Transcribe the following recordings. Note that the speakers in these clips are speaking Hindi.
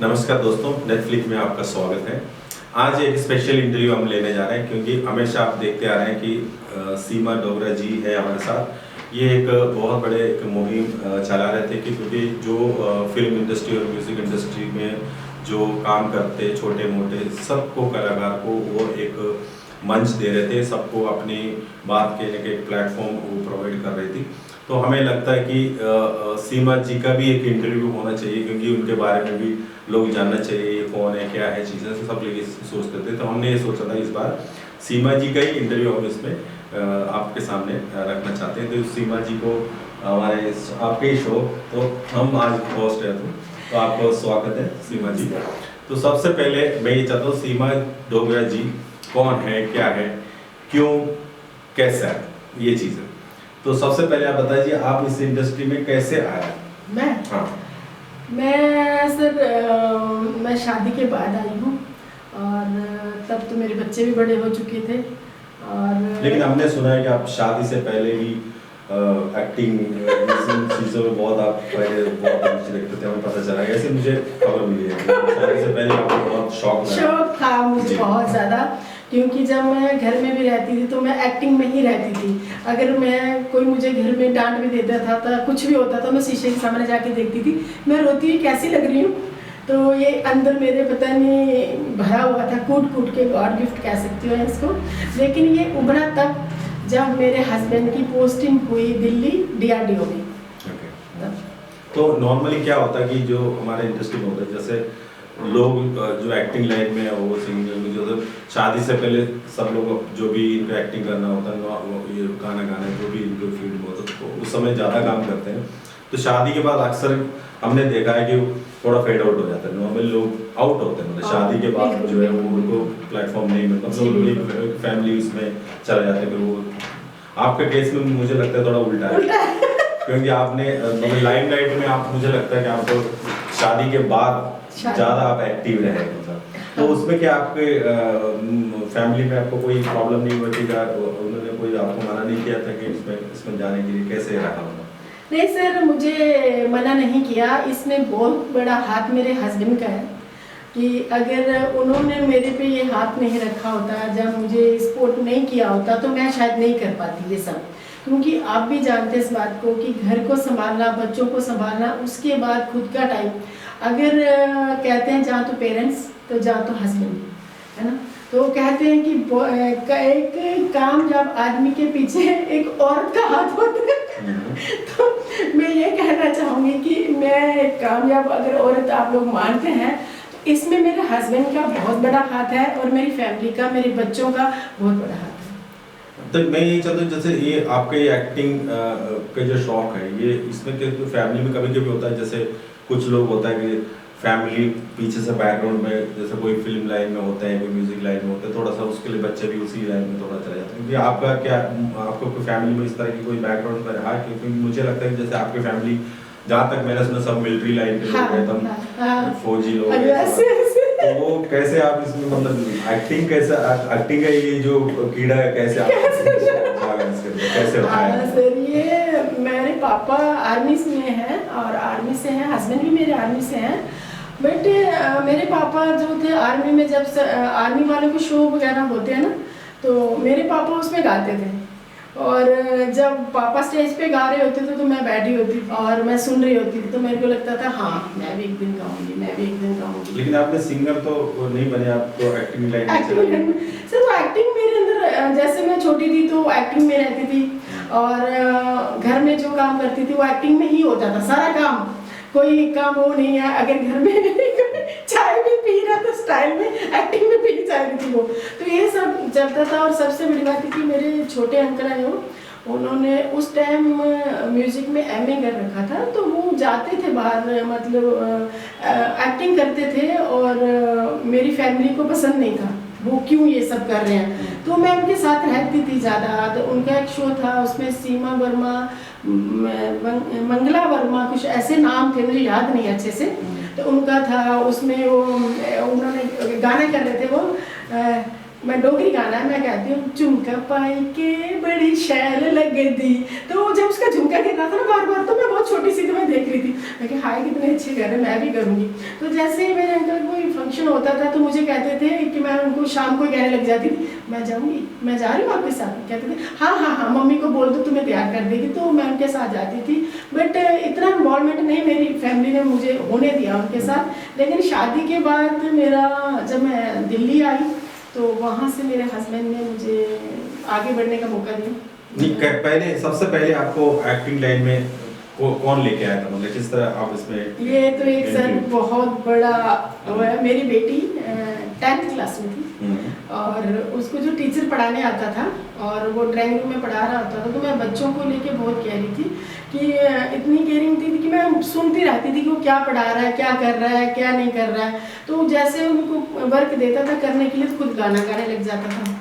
नमस्कार दोस्तों, नेटफ्लिक्स में आपका स्वागत है। आज एक स्पेशल इंटरव्यू हम लेने जा रहे हैं क्योंकि हमेशा आप देखते आ रहे हैं कि सीमा डोगरा जी है हमारे साथ। ये एक बहुत बड़े एक मुहिम चला रहे थे क्योंकि जो फिल्म इंडस्ट्री और म्यूज़िक इंडस्ट्री में जो काम करते छोटे मोटे सबको कलाकार को वो एक मंच दे रहे थे, सबको अपनी बात कहने के एक प्लेटफॉर्म वो प्रोवाइड कर रही थी। तो हमें लगता है कि सीमा जी का भी एक इंटरव्यू होना चाहिए क्योंकि उनके बारे में भी लोग जानना चाहिए ये कौन है, क्या है चीज़ें, सब लोग सोचते थे। तो हमने ये सोचा था इस बार सीमा जी का ही इंटरव्यू हम इसमें आपके सामने रखना चाहते हैं। तो सीमा जी को हमारे आपके ही शो तो हम आज होस्ट है तो आपको स्वागत है सीमा जी। तो सबसे पहले मैं ये चाहता हूँ सीमा डोगरा जी कौन है, क्या है, क्यों, कैसा है, ये चीज़ें। तो सबसे पहले आप बताइए आप इस इंडस्ट्री में कैसे आए? मैं सर मैं शादी के बाद आई हूँ और तब तो मेरे बच्चे भी बड़े हो चुके थे। और लेकिन हमने सुना है कि आप शादी से पहले ही एक्टिंग चीज़ों में बहुत आप पहले बहुत रुचि रखते थे, हमें पता चला। ऐसे मुझे खबर मिली है शादी से पहले आपको बहुत शौक था मुझे बहुत ज़्यादा, क्योंकि जब मैं घर में भी रहती थी तो मैं एक्टिंग में ही रहती थी। अगर मैं कोई मुझे घर में डांट भी देता था तो कुछ भी होता था मैं शीशे के सामने जाके देखती थी, मैं रोती हुई कैसी लग रही हूँ। तो ये अंदर मेरे पता नहीं भरा हुआ था, कूट कूट के गॉड गिफ्ट कह सकती हो इसको। लेकिन ये उभरा तब जब मेरे हस्बैंड की पोस्टिंग हुई दिल्ली DRDO में। तो नॉर्मली क्या होता है कि जो हमारे इंडस्ट्री में होता है, जैसे लोग जो एक्टिंग लाइन में है वो सिंगिंग जो शादी से पहले सब लोग जो भी इनको एक्टिंग करना होता है, ये गाना गाना जो भी इनको फील्ड में होता है तो उस समय ज़्यादा काम करते हैं। तो शादी के बाद अक्सर हमने देखा है कि थोड़ा फेड आउट हो जाता है, नॉर्मली लोग आउट होते हैं, मतलब शादी के बाद जो है वो उनको प्लेटफॉर्म नहीं मिलता, मतलब फैमिली उसमें चला जाते हैं। फिर वो आपके केस में मुझे लगता है थोड़ा उल्टा है क्योंकि आपने मतलब लाइमलाइट में आप मुझे लगता है कि आपको शादी के बाद ज़्यादा आप एक्टिव रहे, मतलब तो उसमें क्या आपके फैमिली में आपको कोई प्रॉब्लम नहीं हुआ कि उन्होंने कोई आपको मना नहीं किया था कि इसमें जाने के लिए, कैसे रहा? नहीं सर, मुझे मना नहीं किया। इसमें बहुत बड़ा हाथ मेरे हस्बैंड का है कि अगर उन्होंने मेरे पे ये हाथ नहीं रखा होता, जब मुझे सपोर्ट नहीं किया होता तो मैं शायद नहीं कर पाती ये सब। क्योंकि आप भी जानते हैं इस बात को कि घर को संभालना, बच्चों को संभालना, उसके बाद खुद का टाइम। अगर कहते हैं जहाँ तो पेरेंट्स तो जहाँ तो हस्बैंड, है ना। तो कहते हैं कि एक काम जब आदमी के पीछे एक औरत का हाथ होता है तो मैं ये कहना चाहूँगी कि मैं एक कामयाब अगर औरत आप लोग मानते हैं तो इसमें मेरे हस्बैंड का बहुत बड़ा हाथ है और मेरी फैमिली का, मेरे बच्चों का बहुत बड़ा हाथ है। तो मैं यही चाहता हूँ जैसे ये आपका ये एक्टिंग का जो शौक है, ये इसमें फैमिली में कभी कभी होता है, जैसे कुछ लोग होता है कि फैमिली पीछे से बैकग्राउंड में, जैसे कोई फिल्म लाइन में होता है, कोई म्यूजिक लाइन में होता है, थोड़ा सा उसके लिए बच्चे भी उसी लाइन में थोड़ा चले जाते हैं। क्योंकि आपका क्या, आपको कोई फैमिली में इस तरह की कोई बैकग्राउंड पर है? क्योंकि मुझे लगता है जैसे आपकी फैमिली, जहाँ तक मैंने सुना, सब मिलिट्री लाइन के लोग हैं, एकदम फौजी लोग, तो वो कैसे आप इसमें, मतलब एक्टिंग कैसे, एक्टिंग का ये जो कीड़ा है कैसे हाँ सर, ये मेरे पापा आर्मी में हैं और आर्मी से हैं, हस्बैंड भी मेरे आर्मी से हैं। बट मेरे पापा जो थे आर्मी में, जब आर्मी वालों के शो वगैरह होते हैं ना, तो मेरे पापा उसमें गाते थे। और जब पापा स्टेज पे गा रहे होते थे तो मैं बैठी होती और मैं सुन रही होती थी, तो मेरे को लगता था हाँ मैं भी एक दिन गाऊंगी, मैं भी एक दिन गाऊंगी। लेकिन आपने सिंगर तो नहीं बने, आप तो एक्टिंग लाइन में चले गए। सर, तो एक्टिंग मेरे अंदर, जैसे मैं छोटी थी तो एक्टिंग में रहती थी और घर में जो काम करती थी वो एक्टिंग में ही होता था सारा काम। कोई काम वो नहीं है, अगर घर में चाय भी पी रहा तो स्टाइल में एक्टिंग में पी जाती थी वो। तो ये सब चलता था। और सबसे बड़ी बात है कि मेरे छोटे अंकल हैं उन्होंने उस टाइम म्यूजिक में MA कर रखा था, तो वो जाते थे बाहर, मतलब एक्टिंग करते थे और मेरी फैमिली को पसंद नहीं था वो क्यों ये सब कर रहे हैं। तो मैं उनके साथ रहती थी ज़्यादा। तो उनका एक शो था, उसमें सीमा वर्मा, मंगला वर्मा, कुछ ऐसे नाम थे, मुझे याद नहीं अच्छे से। तो उनका था, उसमें वो उन्होंने गाने कर रहे थे, वो मैं डोगरी गाना है, मैं कहती हूँ झुमका पाई के बड़ी शैल लग दी। तो जब उसका झुमका गिर रहा था ना बार बार, तो मैं बहुत छोटी सी, तो मैं देख रही थी, मैं कि हाय हाय कितने अच्छे घर है, मैं भी करूँगी। तो जैसे मेरे अंकल कोई फंक्शन होता था तो मुझे कहते थे कि मैं उनको शाम को कहने लग जाती थी, मैं जाऊँगी, मैं जा रही हूँ आपके साथ। कहते थे हाँ हाँ हाँ मम्मी को बोल दो तुम्हें तैयार कर देगी, तो मैं उनके साथ जाती थी। बट इतना इन्वॉल्वमेंट नहीं मेरी फैमिली ने मुझे होने दिया उनके साथ। लेकिन शादी के बाद मेरा, जब मैं दिल्ली आई तो वहाँ से मेरे हस्बैंड ने मुझे आगे बढ़ने का मौका दिया। नहीं, पहले सबसे पहले आपको एक्टिंग लाइन में कौन लेके आया था, मतलब किस तरह आप इसमें? ये तो एक सर बहुत बड़ा वो है, मेरी बेटी 10th क्लास में थी और उसको जो टीचर पढ़ाने आता था और वो ड्राइंग रूम में पढ़ा रहा होता था, तो मैं बच्चों को लेके बहुत कह रही थी कि इतनी केयरिंग थी कि मैं सुनती रहती थी कि वो क्या पढ़ा रहा है, क्या कर रहा है, क्या नहीं कर रहा है। तो जैसे उनको वर्क देता था करने के लिए तो खुद गाना गाने लग जाता था।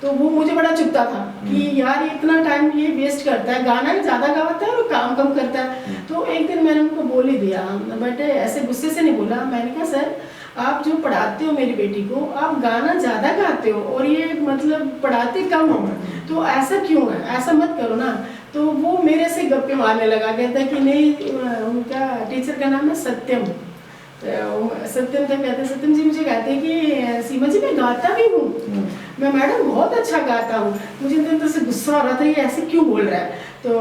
तो वो मुझे बड़ा चुभता था कि यार इतना टाइम ये वेस्ट करता है, गाना भी ज़्यादा गाता है और काम कम करता है। तो एक दिन मैंने उनको बोल ही दिया, बट ऐसे गुस्से से नहीं बोला, मैंने कहा सर आप जो पढ़ाते हो मेरी बेटी को, आप गाना ज़्यादा गाते हो और ये मतलब पढ़ाते कम हो, तो ऐसा क्यों है, ऐसा मत करो ना। तो वो मेरे से गप्पे मारने लगा, कहता है कि नहीं, उनका टीचर का नाम है सत्यम। सत्यम तक कहते हैं, सत्यम जी मुझे कहते हैं कि सीमा जी मैं गाता भी हूँ, मैं मैडम बहुत अच्छा गाता हूँ। मुझे अंदर से गुस्सा आ रहा था ये ऐसे क्यों बोल रहा है। तो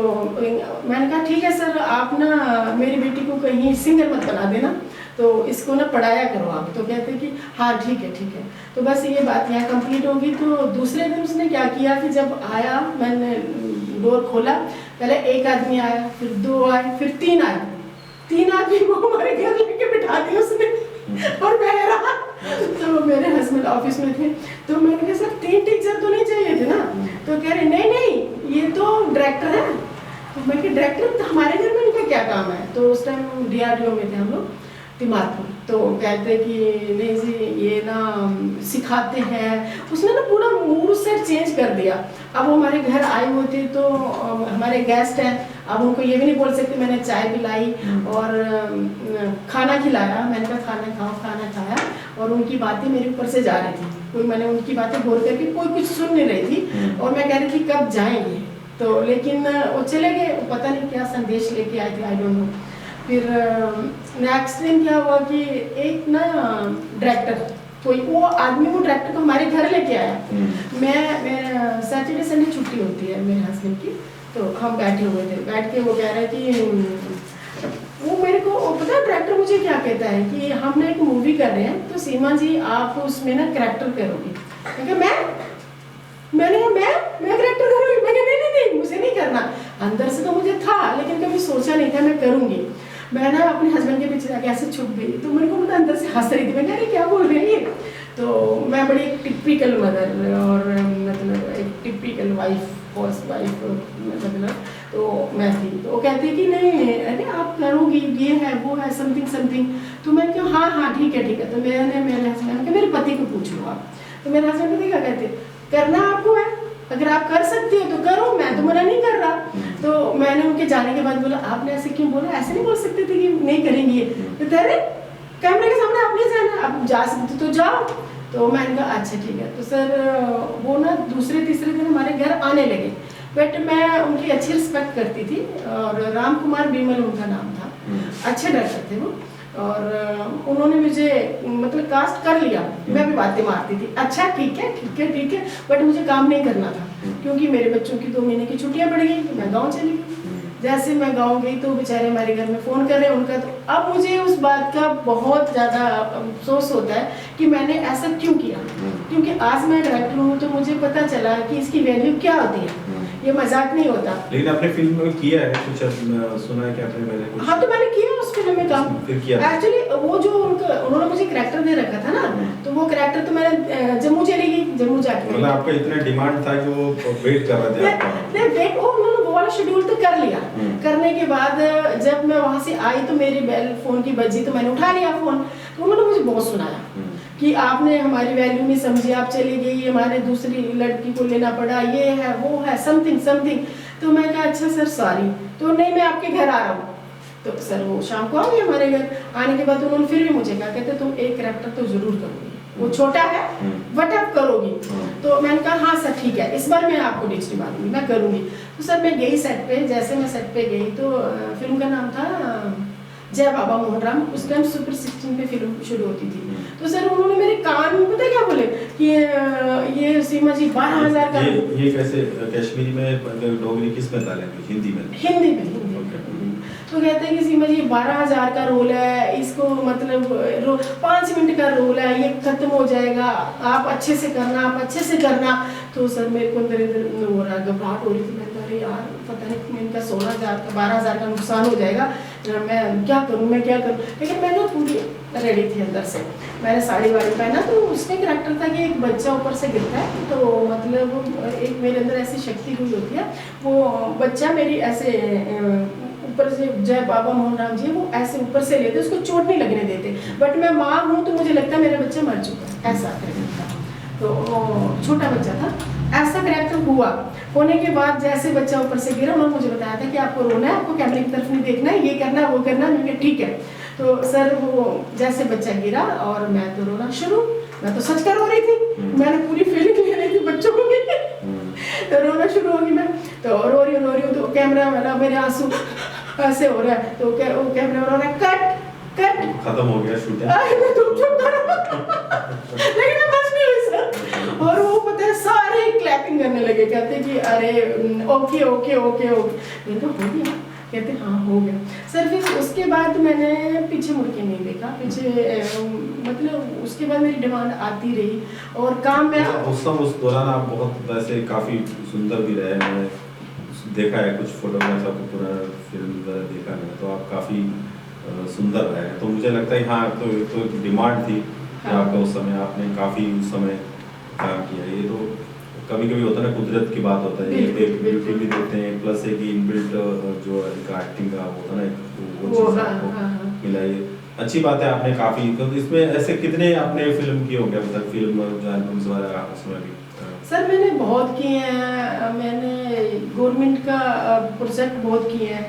मैंने कहा ठीक है सर, आप ना मेरी बेटी को कहीं सिंगर मत बना देना, तो इसको ना पढ़ाया करो आप। तो कहते हैं कि हाँ ठीक है ठीक है। तो बस ये बात यहाँ कंप्लीट होगी। तो दूसरे दिन उसने क्या किया कि जब आया, मैंने डोर खोला, पहले एक आदमी आया, फिर 2 आए, फिर 3 आए। 3 आदमी को हमारे घर लेके बिठा दिया उसने और मैं रहा। तो मेरे हस्बैंड ऑफिस में थे, तो मैंने कहा सर 3 टीचर तो नहीं चाहिए थे ना। तो कह रहे नहीं नहीं ये तो डायरेक्टर है। तो मैं कहा डायरेक्टर तो हमारे घर में इनका क्या काम है। तो उस टाइम DRDO में थे हम लोग दिमागपुर। तो कहते कि नहीं जी ये ना सिखाते हैं। उसने ना पूरा मूड सेट चेंज कर दिया। अब वो हमारे घर आए हुए थे तो हमारे गेस्ट हैं, अब उनको ये भी नहीं बोल सकते मैंने चाय पिलाई और खाना खिलाया। मैंने कहा खाना खाओ, खाना खाया और उनकी बातें मेरे ऊपर से जा रही थी, कोई मैंने उनकी बातें बोल करके कोई कुछ सुन नहीं रही थी और मैं कह रही थी कब जाएंगे। तो लेकिन वो चले गए, पता नहीं क्या संदेश लेके आए थे, आई डोंट नो। फिर नेक्स्ट दिन क्या हुआ कि एक ना डायरेक्टर, कोई वो आदमी वो डायरेक्टर को हमारे घर लेके आया। मैं सैटरडे संडे छुट्टी होती है मेरे हस्बैंड की, तो हम बैठे हुए थे, बैठ के वो कह रहे कि वो मेरे को पता है डायरेक्टर मुझे क्या कहता है कि हम ना एक मूवी कर रहे हैं तो सीमा जी आप उसमें ना कैरेक्टर करोगी। मैं कैरेक्टर करूँगी। मैं नहीं मुझे नहीं करना। अंदर से तो मुझे था लेकिन कभी सोचा नहीं था मैं करूँगी। मैं ना अपने हस्बैंड के पीछे जाके ऐसे छुप गई, तो मेरे को मतलब अंदर से हंस रही थी, मैं कह रही क्या बोल रही है। तो मैं बड़ी एक टिपिकल मदर और मतलब एक टिपिकल वाइफ, फर्स्ट वाइफ मतलब तो मैं थी। तो वो कहती कि नहीं अरे आप करोगी, ये है वो है समथिंग समथिंग। तो मैं क्यों हाँ हाँ ठीक है ठीक है। तो मैंने मेरे हस्बैंड के मेरे पति को पूछ लो आप। तो मेरे हस्बैंड पति क्या कहते करना आपको है, अगर आप कर सकती हो तो करो, मैं तो मना नहीं कर रहा। तो मैंने उनके जाने के बाद बोला आपने ऐसे क्यों बोला, ऐसे नहीं बोल सकते थे कि नहीं करेंगी। तो अरे कैमरे के सामने आप नहीं जाना, आप जा सकते तो जाओ। तो मैंने कहा अच्छा ठीक है। तो सर वो ना दूसरे तीसरे दिन हमारे घर आने लगे, बट मैं उनकी अच्छी रिस्पेक्ट करती थी और राम कुमार बीमल उनका नाम था, अच्छे डायरेक्टर थे वो। और उन्होंने मुझे मतलब कास्ट कर लिया, मैं भी बातें मारती थी अच्छा ठीक है ठीक है ठीक है, बट मुझे काम नहीं करना था क्योंकि मेरे बच्चों की 2 महीने की छुट्टियां पड़ गई, मैं गांव चली गई। जैसे मैं गांव गई तो बेचारे हमारे घर में फ़ोन कर रहे हैं उनका। तो अब मुझे उस बात का बहुत ज़्यादा अफसोस होता है कि मैंने ऐसा क्यों किया, क्योंकि आज मैं डायरेक्टर हूँ तो मुझे पता चला कि इसकी वैल्यू क्या होती है, ये मजाक नहीं होता। लेकिन आपने फिल्म में किया है कुछ, सुना है कि आपने पहले कुछ? हाँ तो मैंने किया उस फिल्म में काम। फिर किया एक्चुअली वो जो उन्होंने मुझे कैरेक्टर दे रखा था ना, तो वो कैरेक्टर तो मैंने जम्मू चली गई, जम्मू जाके मतलब आपका इतना डिमांड था कि वो वेट कर रहे थे आपका? नहीं वेट, उन्होंने वो वाला शेड्यूल तो कर लिया। करने के बाद जब मैं वहाँ से आई तो मेरी बेल फोन की बजी, तो मैंने उठा लिया फोन। तो उन्होंने मुझे बहुत सुनाया कि आपने हमारी वैल्यू नहीं समझी, आप चली गई, हमारे दूसरी लड़की को लेना पड़ा, ये है वो है समथिंग समथिंग। तो मैं कहा अच्छा सर सॉरी। तो नहीं मैं आपके घर आ रहा हूँ। तो सर वो शाम को आओगे हमारे घर। आने के बाद उन्होंने फिर भी मुझे कहा कहते तुम एक कैरेक्टर तो जरूर करोगी, वो छोटा है बट आप करोगी। तो मैंने कहा हाँ सर ठीक है, इस बार मैं आपको डिच मारूंगी, मैं करूंगी। तो सर मैं गई सेट पे, जैसे मैं सेट पे गई तो फिल्म का नाम था जय बाबा मोहन राम, उस टाइम सुपर 16 पे फिल्म शुरू होती थी। तो सर उन्होंने मेरे कान में पता क्या बोले कि ये सीमा जी 12,000 का। ये कैसे कश्मीरी में डोगरी किस में डालें, हिंदी में? हिंदी में। तो कहते हैं कि सीमा जी 12,000 का रोल है, इसको मतलब 5 मिनट का रोल है, ये खत्म हो जाएगा, आप अच्छे से करना, आप अच्छे से करना। तो सर मेरे को अंदर हो रहा, घबराहट हो रही थी। मैंने कहा अरे यार पता नहीं इनका 16,000 का 12,000 का नुकसान हो जाएगा, मैं क्या करूँ। लेकिन मैं ना पूरी रेडी थी अंदर से, मैंने साड़ी वाड़ी पहना। तो उसमें करैक्टर था कि एक बच्चा ऊपर से गिरता है, तो मतलब एक मेरे अंदर ऐसी शक्ति हुई होती है, वो बच्चा मेरी ऐसे ऊपर से, जय बाबा मोहन राम जी वो ऐसे ऊपर से लेते, उसको चोट नहीं लगने देते। बट मैं माँ हूँ तो मुझे लगता है मेरा बच्चा मर चुका है, ऐसा करैक्टर था। तो छोटा बच्चा था, ऐसा करैक्टर हुआ। होने के बाद जैसे बच्चा ऊपर से गिरा, उन्होंने मुझे बताया था कि आपको रोना है, आपको कैमरे की तरफ नहीं देखना है, ये करना है वो करना है। मैंने ठीक है। तो सर वो जैसे बच्चा गिरा और मैं तो रोना शुरू, मैं तो सच कर रो रही थी, मैंने पूरी फीलिंग ले रही थी बच्चों को भी। तो रोना शुरू होगी मैं, तो रो रही हूँ, तो कैमरा वाला मेरे आंसू ऐसे हो रहा है, तो वो कैमरा वाला कट खत्म हो गया शूटिंग। लेकिन मैं बच नहीं हुई सर। और वो पता है सारे क्लैपिंग करने लगे, कहते कि अरे ओके ओके ओके ओके। मैंने कहा हो गया, कहते हाँ हो गया सर। फिर उसके बाद मैंने पीछे मुड़ के नहीं देखा, पीछे मतलब उसके बाद मेरी डिमांड आती रही और काम में उस दौरान आप बहुत वैसे काफ़ी सुंदर भी रहे। मैंने देखा है कुछ फोटोग्राफ्स, आपको पूरा फिल्म वगैरह देखा है, तो आप काफ़ी सुंदर रहे। तो मुझे लगता है हाँ, तो डिमांड थी कि आपका उस समय, आपने काफ़ी उस समय काम किया। ये तो कभी कभी होता है ना, कुदरत की बात होता है, एक ब्यूटी भी देते हैं, प्लस एक इनबिल्ट जो एक एक्टिंग का होता है ना, वो चीज़ आपको मिला। ये अच्छी बात है, आपने काफ़ी, तो इसमें ऐसे कितने आपने फिल्म किए होंगे अब तक, फिल्म जो एल्बम्स वगैरह उसमें भी? सर मैंने बहुत किए हैं, मैंने गवर्नमेंट का प्रोजेक्ट बहुत किए हैं।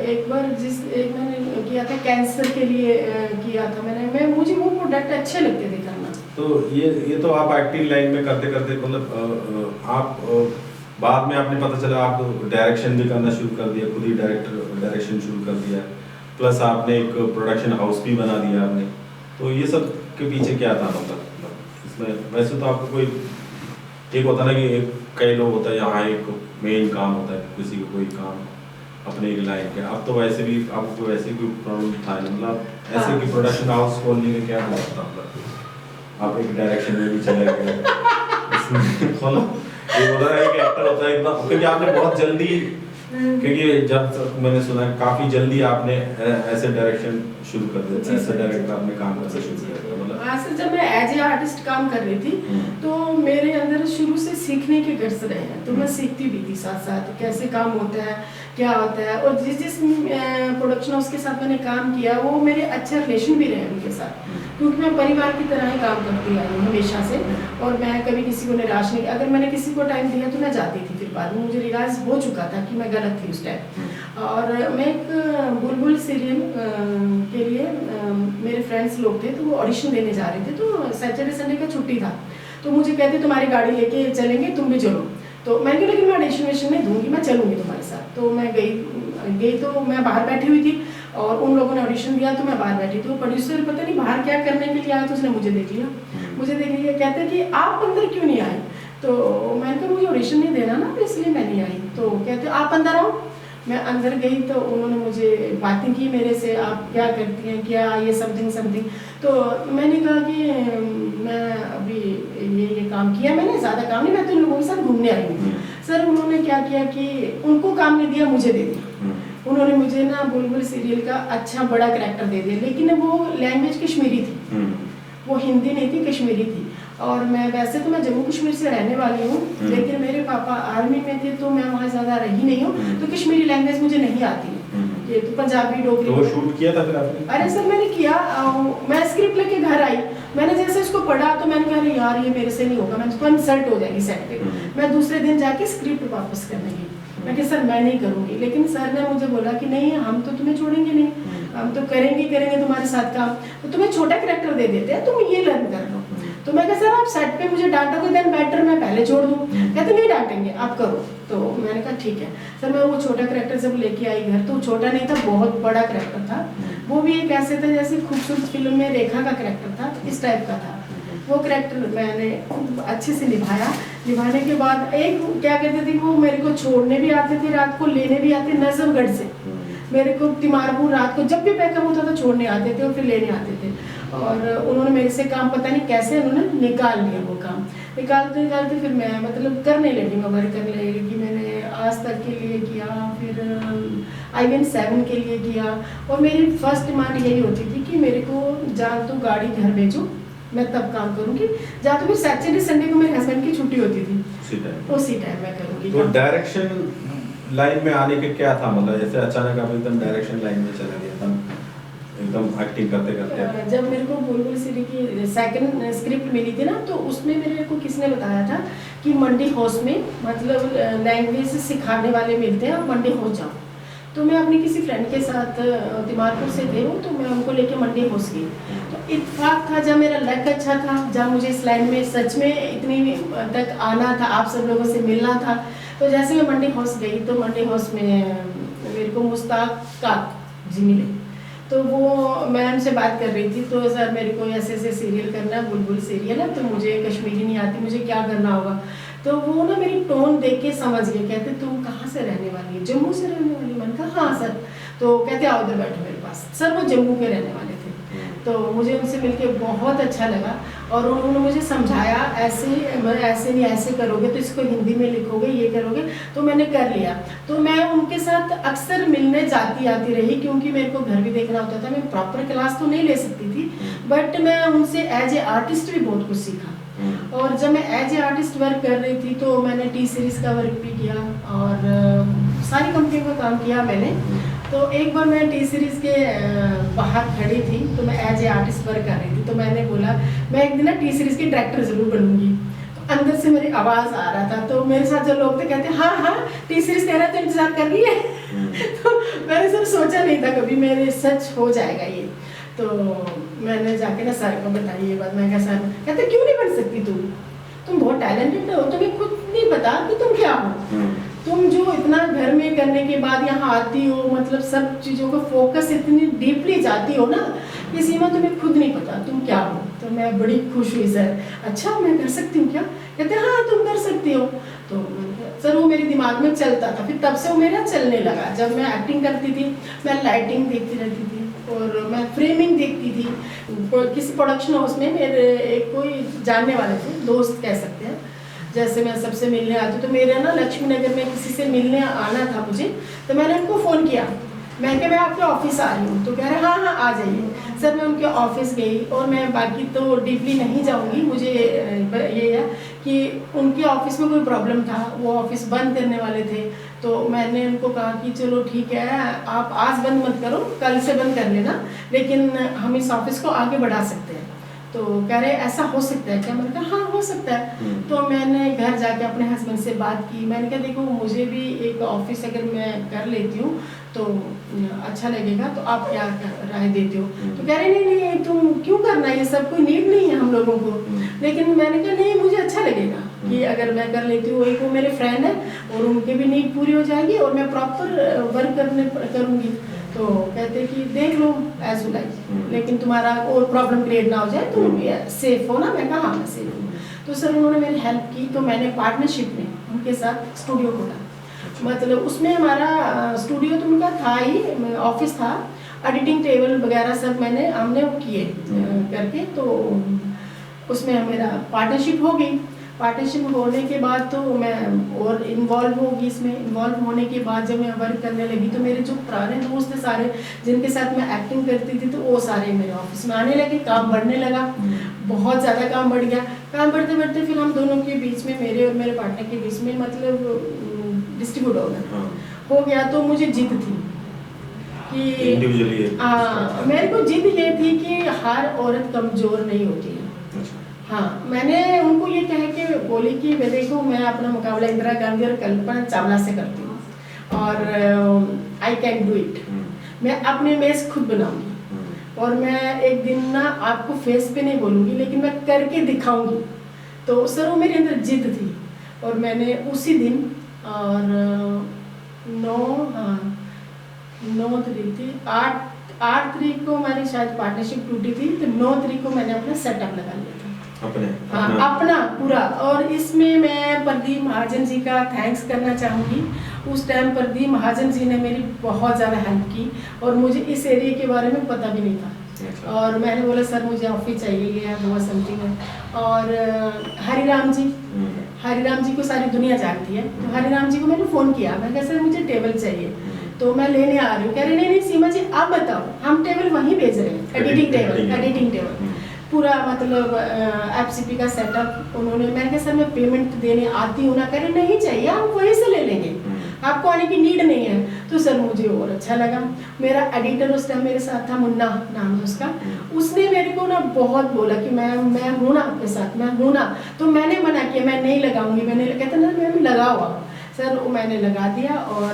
एक बार एक मैंने किया था कैंसर के लिए, किया था मैंने, मुझे वो प्रोडक्ट अच्छे लगते थे करना। तो ये तो आप एक्टिंग लाइन में करते करते मतलब आप बाद में आपने पता चला आप डायरेक्शन भी करना शुरू कर दिया, खुद ही डायरेक्शन शुरू कर दिया, प्लस आपने एक प्रोडक्शन हाउस भी बना दिया आपने। तो ये सब के पीछे क्या था मतलब इसमें? वैसे तो आपको कोई एक होता ना कि कई लोग होता है यहाँ एक मेन काम होता है किसी को, कोई काम अपने एक लाइन के। अब तो वैसे भी आपको वैसे कोई प्रॉब्लम था मतलब ऐसे कि प्रोडक्शन हाउस खोलने का क्या था, मतलब आप एक डायरेक्शन में भी चले गए खोलो। ये होता है एक एक्टर होता है इतना, क्योंकि आपने बहुत जल्दी, क्योंकि जब मैंने सुना काफ़ी जल्दी आपने ऐसे डायरेक्शन शुरू कर दिया, ऐसे डायरेक्टर आपने काम करना शुरू कर दिया। मतलब सर जब मैं एज ए आर्टिस्ट काम कर रही थी तो मेरे अंदर शुरू से सीखने के गर्स रहे हैं, तो मैं सीखती भी थी साथ साथ कैसे काम होता है, क्या होता है। और जिस प्रोडक्शन हाउस के साथ मैंने काम किया वो मेरे अच्छे रिलेशन भी रहे उनके साथ, क्योंकि मैं परिवार की तरह ही काम करती आई हूँ हमेशा से। और मैं कभी किसी को निराश नहीं, अगर मैंने किसी को टाइम दिया तो मैं जाती थी, फिर बाद में मुझे रियलाइज हो चुका था कि मैं गलत थी उस टाइम। और मैं एक बुलबुल सीरियल के लिए मेरे फ्रेंड्स लोग थे, तो वो ऑडिशन देने जा रहे थे, तो सैटरडे संडे का छुट्टी था, तो मुझे कहते तुम्हारी गाड़ी लेके चलेंगे, तुम भी चलो। तो मैंने कहा लेकिन मैं ऑडिशन वेशन नहीं दूंगी, मैं चलूंगी तुम्हारे साथ। तो मैं गई तो मैं बाहर बैठी हुई थी और उन लोगों ने ऑडिशन दिया तो मैं बाहर बैठी। तो प्रोड्यूसर पता नहीं बाहर क्या करने के लिए आया, तो उसने मुझे देख लिया, कहते कि आप अंदर क्यों नहीं आए। तो मैंने कहा मुझे ऑडिशन नहीं देना ना, इसलिए मैं नहीं आई। तो कहते आप अंदर आओ। मैं अंदर गई तो उन्होंने मुझे बातें की मेरे से, आप क्या करती हैं, क्या ये समथिंग। तो मैंने कहा कि मैं अभी ये काम किया, मैंने ज़्यादा काम नहीं, मैं तो इन लोगों के साथ घूमने आई हूँ। सर उन्होंने क्या किया कि उनको काम नहीं दिया, मुझे दे दिया। उन्होंने मुझे ना बुलबुल सीरियल का अच्छा बड़ा कैरेक्टर दे दिया, लेकिन वो लैंग्वेज कश्मीरी थी, वो हिंदी नहीं थी, कश्मीरी थी। और मैं वैसे तो मैं जम्मू कश्मीर से रहने वाली हूँ, लेकिन मेरे पापा आर्मी में थे तो मैं वहाँ ज़्यादा रही नहीं हूँ, तो कश्मीरी लैंग्वेज मुझे नहीं आती है। ये तो पंजाबी डोगरी। तो वो शूट किया था फिर आपने? अरे सर मैंने किया, मैं स्क्रिप्ट लेके घर आई, मैंने जैसे इसको पढ़ा तो मैंने कहा यार ये मेरे से नहीं होगा, मैं इसको इंसल्ट हो जाएगी सेट पे। मैं दूसरे दिन जाके स्क्रिप्ट वापस करने गई, मैं कहा सर मैं नहीं करूँगी, लेकिन सर ने मुझे बोला कि नहीं हम तो तुम्हें छोड़ेंगे नहीं, हम तो करेंगे तुम्हारे साथ काम, तो तुम्हें छोटा कैरेक्टर दे देते हैं, तुम ये लर्न कर लो। तो मैं कहा सर आप सेट पे मुझे डांटोगे देन बेटर मैं पहले छोड़ दूँ। कहते नहीं डांटेंगे आप करो। तो मैंने कहा ठीक है सर। मैं वो छोटा करेक्टर जब लेके आई घर तो छोटा नहीं था, बहुत बड़ा करेक्टर था। वो भी एक ऐसे था जैसे खूबसूरत फिल्म में रेखा का करेक्टर था, इस टाइप का था वो करेक्टर। मैंने खूब अच्छे से निभाया। निभाने के बाद एक क्या कहते थे वो मेरे को छोड़ने भी आते थे, रात को लेने भी आते नजफगढ़ से मेरे को तिमारपुर रात को जब भी बैकअप होता था छोड़ने आते थे और फिर लेने आते थे। और उन्होंने मेरे से काम पता नहीं कैसे उन्होंने निकाल लिया वो काम। निकालते निकालते फिर मैं मतलब करने लगी, मैं वर्क करने लगी कि मैंने आज तक के लिए किया, फिर IVN7 के लिए किया। और मेरी फर्स्ट डिमांड यही होती थी कि मेरे को जहाँ तो गाड़ी घर भेजो मैं तब काम करूँगी, जहाँ तो फिर सैटरडे संडे को मेरे हस्बैंड की छुट्टी होती थी उसी टाइम मैं करूँगी। तो डायरेक्शन लाइन में आने के क्या था मतलब, जैसे अचानक आप एकदम डायरेक्शन लाइन में चले गए एकदम एक्टिंग करते करते? जब मेरे को बुलबुल सीरी की सेकंड स्क्रिप्ट मिली थी ना, तो उसमें मेरे को किसने बताया था कि मंडी हाउस में मतलब लैंग्वेज सिखाने वाले मिलते हैं, आप मंडी हाउस जाओ। तो मैं अपनी किसी फ्रेंड के साथ तिमारपुर से थे वो, तो मैं उनको लेके मंडी हाउस गई। तो इत्तेफाक था जब मेरा लक अच्छा था, जब मुझे इस लाइन में सच में इतनी तक आना था, आप सब लोगों से मिलना था। तो जैसे मैं मंडी हाउस गई तो मंडी हाउस में मेरे को मुश्ताक जी मिले। तो वो मैं उनसे बात कर रही थी, तो सर मेरे को ऐसे ऐसे सीरियल करना है, बुलबुल सीरियल है, तो मुझे कश्मीरी नहीं आती, मुझे क्या करना होगा। तो वो ना मेरी टोन देख के समझ गए, कहते तुम कहाँ से रहने वाली है? जम्मू से रहने वाली? मैंने कहा हाँ सर। तो कहते आओ इधर बैठो मेरे पास। सर वो जम्मू के रहने वाले थे। तो मुझे उनसे मिलके बहुत अच्छा लगा और उन्होंने मुझे समझाया ऐसे नहीं, ऐसे करोगे तो इसको हिंदी में लिखोगे, ये करोगे। तो मैंने कर लिया। तो मैं उनके साथ अक्सर मिलने जाती आती रही, क्योंकि मेरे को घर भी देखना होता था। मैं प्रॉपर क्लास तो नहीं ले सकती थी, बट मैं उनसे एज ए आर्टिस्ट भी बहुत कुछ सीखा। और जब मैं एज ए आर्टिस्ट वर्क कर रही थी तो मैंने टी सीरीज़ का वर्क भी किया और सारी कंपनियों का काम किया मैंने। तो एक बार मैं टी सीरीज़ के बाहर खड़ी थी, तो मैं एज ए आर्टिस्ट वर्क कर रही थी। तो मैंने बोला मैं एक दिन ना टी सीरीज़ की डायरेक्टर ज़रूर बनूंगी। तो अंदर से मेरी आवाज़ आ रहा था, तो मेरे साथ जो लोग थे कहते हाँ हाँ टी सीरीज़ कह रहा तो इंतज़ार कर रही है। तो मैंने सब सोचा नहीं था कभी मेरे सच हो जाएगा ये। तो मैंने जाके ना सर को बताई ये बात। मैं कहा सर, कहते क्यों नहीं बन सकती तुम बहुत टैलेंटेड हो, तुम्हें खुद नहीं पता कि तुम क्या हो। तुम जो इतना घर में करने के बाद यहाँ आती हो, मतलब सब चीज़ों का फोकस इतनी डीपली जाती हो ना, ये सीमा तुम्हें खुद नहीं पता तुम क्या हो। तो मैं बड़ी खुश हुई सर, अच्छा मैं कर सकती हूँ क्या? कहते हाँ तुम कर सकती हो। तो सर वो मेरे दिमाग में चलता था, फिर तब से वो मेरा चलने लगा। जब मैं एक्टिंग करती थी मैं लाइटिंग देखती रहती थी और मैं फ्रेमिंग देखती थी। किसी प्रोडक्शन हाउस में मेरे एक कोई जानने वाले थे, दोस्त कह सकते हैं, जैसे मैं सबसे मिलने आती, तो मेरे ना लक्ष्मी नगर में किसी से मिलने आना था मुझे। तो मैंने उनको फ़ोन किया, मैं क्या मैं आपके ऑफिस आ रही हूँ। तो कह रहे हाँ हाँ आ जाइए। सर मैं उनके ऑफिस गई और मैं बाकी तो डीपली नहीं जाऊँगी, मुझे ये है कि उनके ऑफिस में कोई प्रॉब्लम था, वो ऑफिस बंद करने वाले थे। तो मैंने उनको कहा कि चलो ठीक है आप आज बंद मत करो, कल से बंद कर लेना, लेकिन हम इस ऑफिस को आगे बढ़ा सकते हैं। तो कह रहे ऐसा हो सकता है क्या? मैंने कहा हाँ हो सकता है। तो मैंने घर जाके अपने हस्बैंड से बात की। मैंने कहा देखो मुझे भी एक ऑफिस अगर मैं कर लेती हूँ तो अच्छा लगेगा, तो आप क्या राय देते हो? तो कह रहे नहीं नहीं तुम क्यों करना, ये सब कोई नीड नहीं है हम लोगों को। लेकिन मैंने कहा नहीं मुझे अच्छा लगेगा कि अगर मैं कर लेती हूँ। एक वो मेरे फ्रेंड है और उनके भी नीड पूरी हो जाएगी और मैं प्रॉपर वर्क करूँगी। तो कहते कि देख लो एज यू लाइक, लेकिन तुम्हारा और प्रॉब्लम क्रिएट ना हो जाए, तुम सेफ हो ना? मैं कहा हाँ मैं सेफ हूँ। तो सर उन्होंने मेरी हेल्प की। तो मैंने पार्टनरशिप में उनके साथ स्टूडियो खोला। मतलब उसमें हमारा स्टूडियो तो उनका था ही, ऑफिस था, एडिटिंग टेबल वगैरह सब हमने किए करके। तो उसमें मेरा पार्टनरशिप हो गई। पार्टनरशिप होने के बाद तो मैं और इन्वॉल्व होगी इसमें। इन्वॉल्व होने के बाद जब मैं वर्क करने लगी तो मेरे जो पुराने दोस्त थे सारे जिनके साथ मैं एक्टिंग करती थी, तो वो सारे मेरे ऑफिस में आने लगे, काम बढ़ने लगा, बहुत ज़्यादा काम बढ़ गया। काम बढ़ते बढ़ते फिर हम दोनों के बीच में, मेरे और मेरे पार्टनर के बीच में मतलब डिस्ट्रीब्यूट हो गया। तो मुझे जिद थी कि मेरे को जिद ये थी कि हर औरत कमज़ोर नहीं होती है। हाँ मैंने उनको ये कह के बोली कि देखो मैं अपना मुकाबला इंदिरा गांधी और कल्पना चावला से करती हूँ और आई कैन डू इट। मैं अपनी इमेज खुद बनाऊंगी। और मैं एक दिन ना आपको फेस पे नहीं बोलूँगी, लेकिन मैं करके दिखाऊंगी। तो सर वो मेरे अंदर जिद थी, और मैंने उसी दिन, और 9 तारीख थी, 8 तारीख को हमारी शायद पार्टनरशिप टूटी थी, तो 9 तारीख को मैंने अपना सेटअप लगा लिया था अपना पूरा। और इसमें मैं प्रदीप महाजन जी का थैंक्स करना चाहूँगी। उस टाइम प्रदीप महाजन जी ने मेरी बहुत ज़्यादा हेल्प की, और मुझे इस एरिया के बारे में पता भी नहीं था। और मैंने बोला सर मुझे ऑफिस चाहिए, ये है वो समथिंग है। और हरिराम जी को सारी दुनिया जानती है, तो हरिराम जी को मैंने फ़ोन किया, मैं कहा सर मुझे टेबल चाहिए, तो मैं लेने आ रही हूँ। कह रहे नहीं सीमा जी आप बताओ, हम टेबल वहीं भेज रहे हैं, एडिटिंग टेबल पूरा, मतलब एफसीपी का सेटअप उन्होंने। मैंने कहा सर मैं पेमेंट देने आती हूँ ना, कह रहे नहीं चाहिए, हम वहीं से ले लेंगे, आपको आने की नीड नहीं है। तो सर मुझे और अच्छा लगा। मेरा एडिटर उस टाइम मेरे साथ था, मुन्ना नाम है उसका, उसने मेरे को ना बहुत बोला कि मैं हूँ ना आपके साथ, मैं हूँ ना। तो मैंने मना किया, मैं नहीं लगाऊंगी, मैंने कहता ना मैं लगा हुआ सर, वो मैंने लगा दिया। और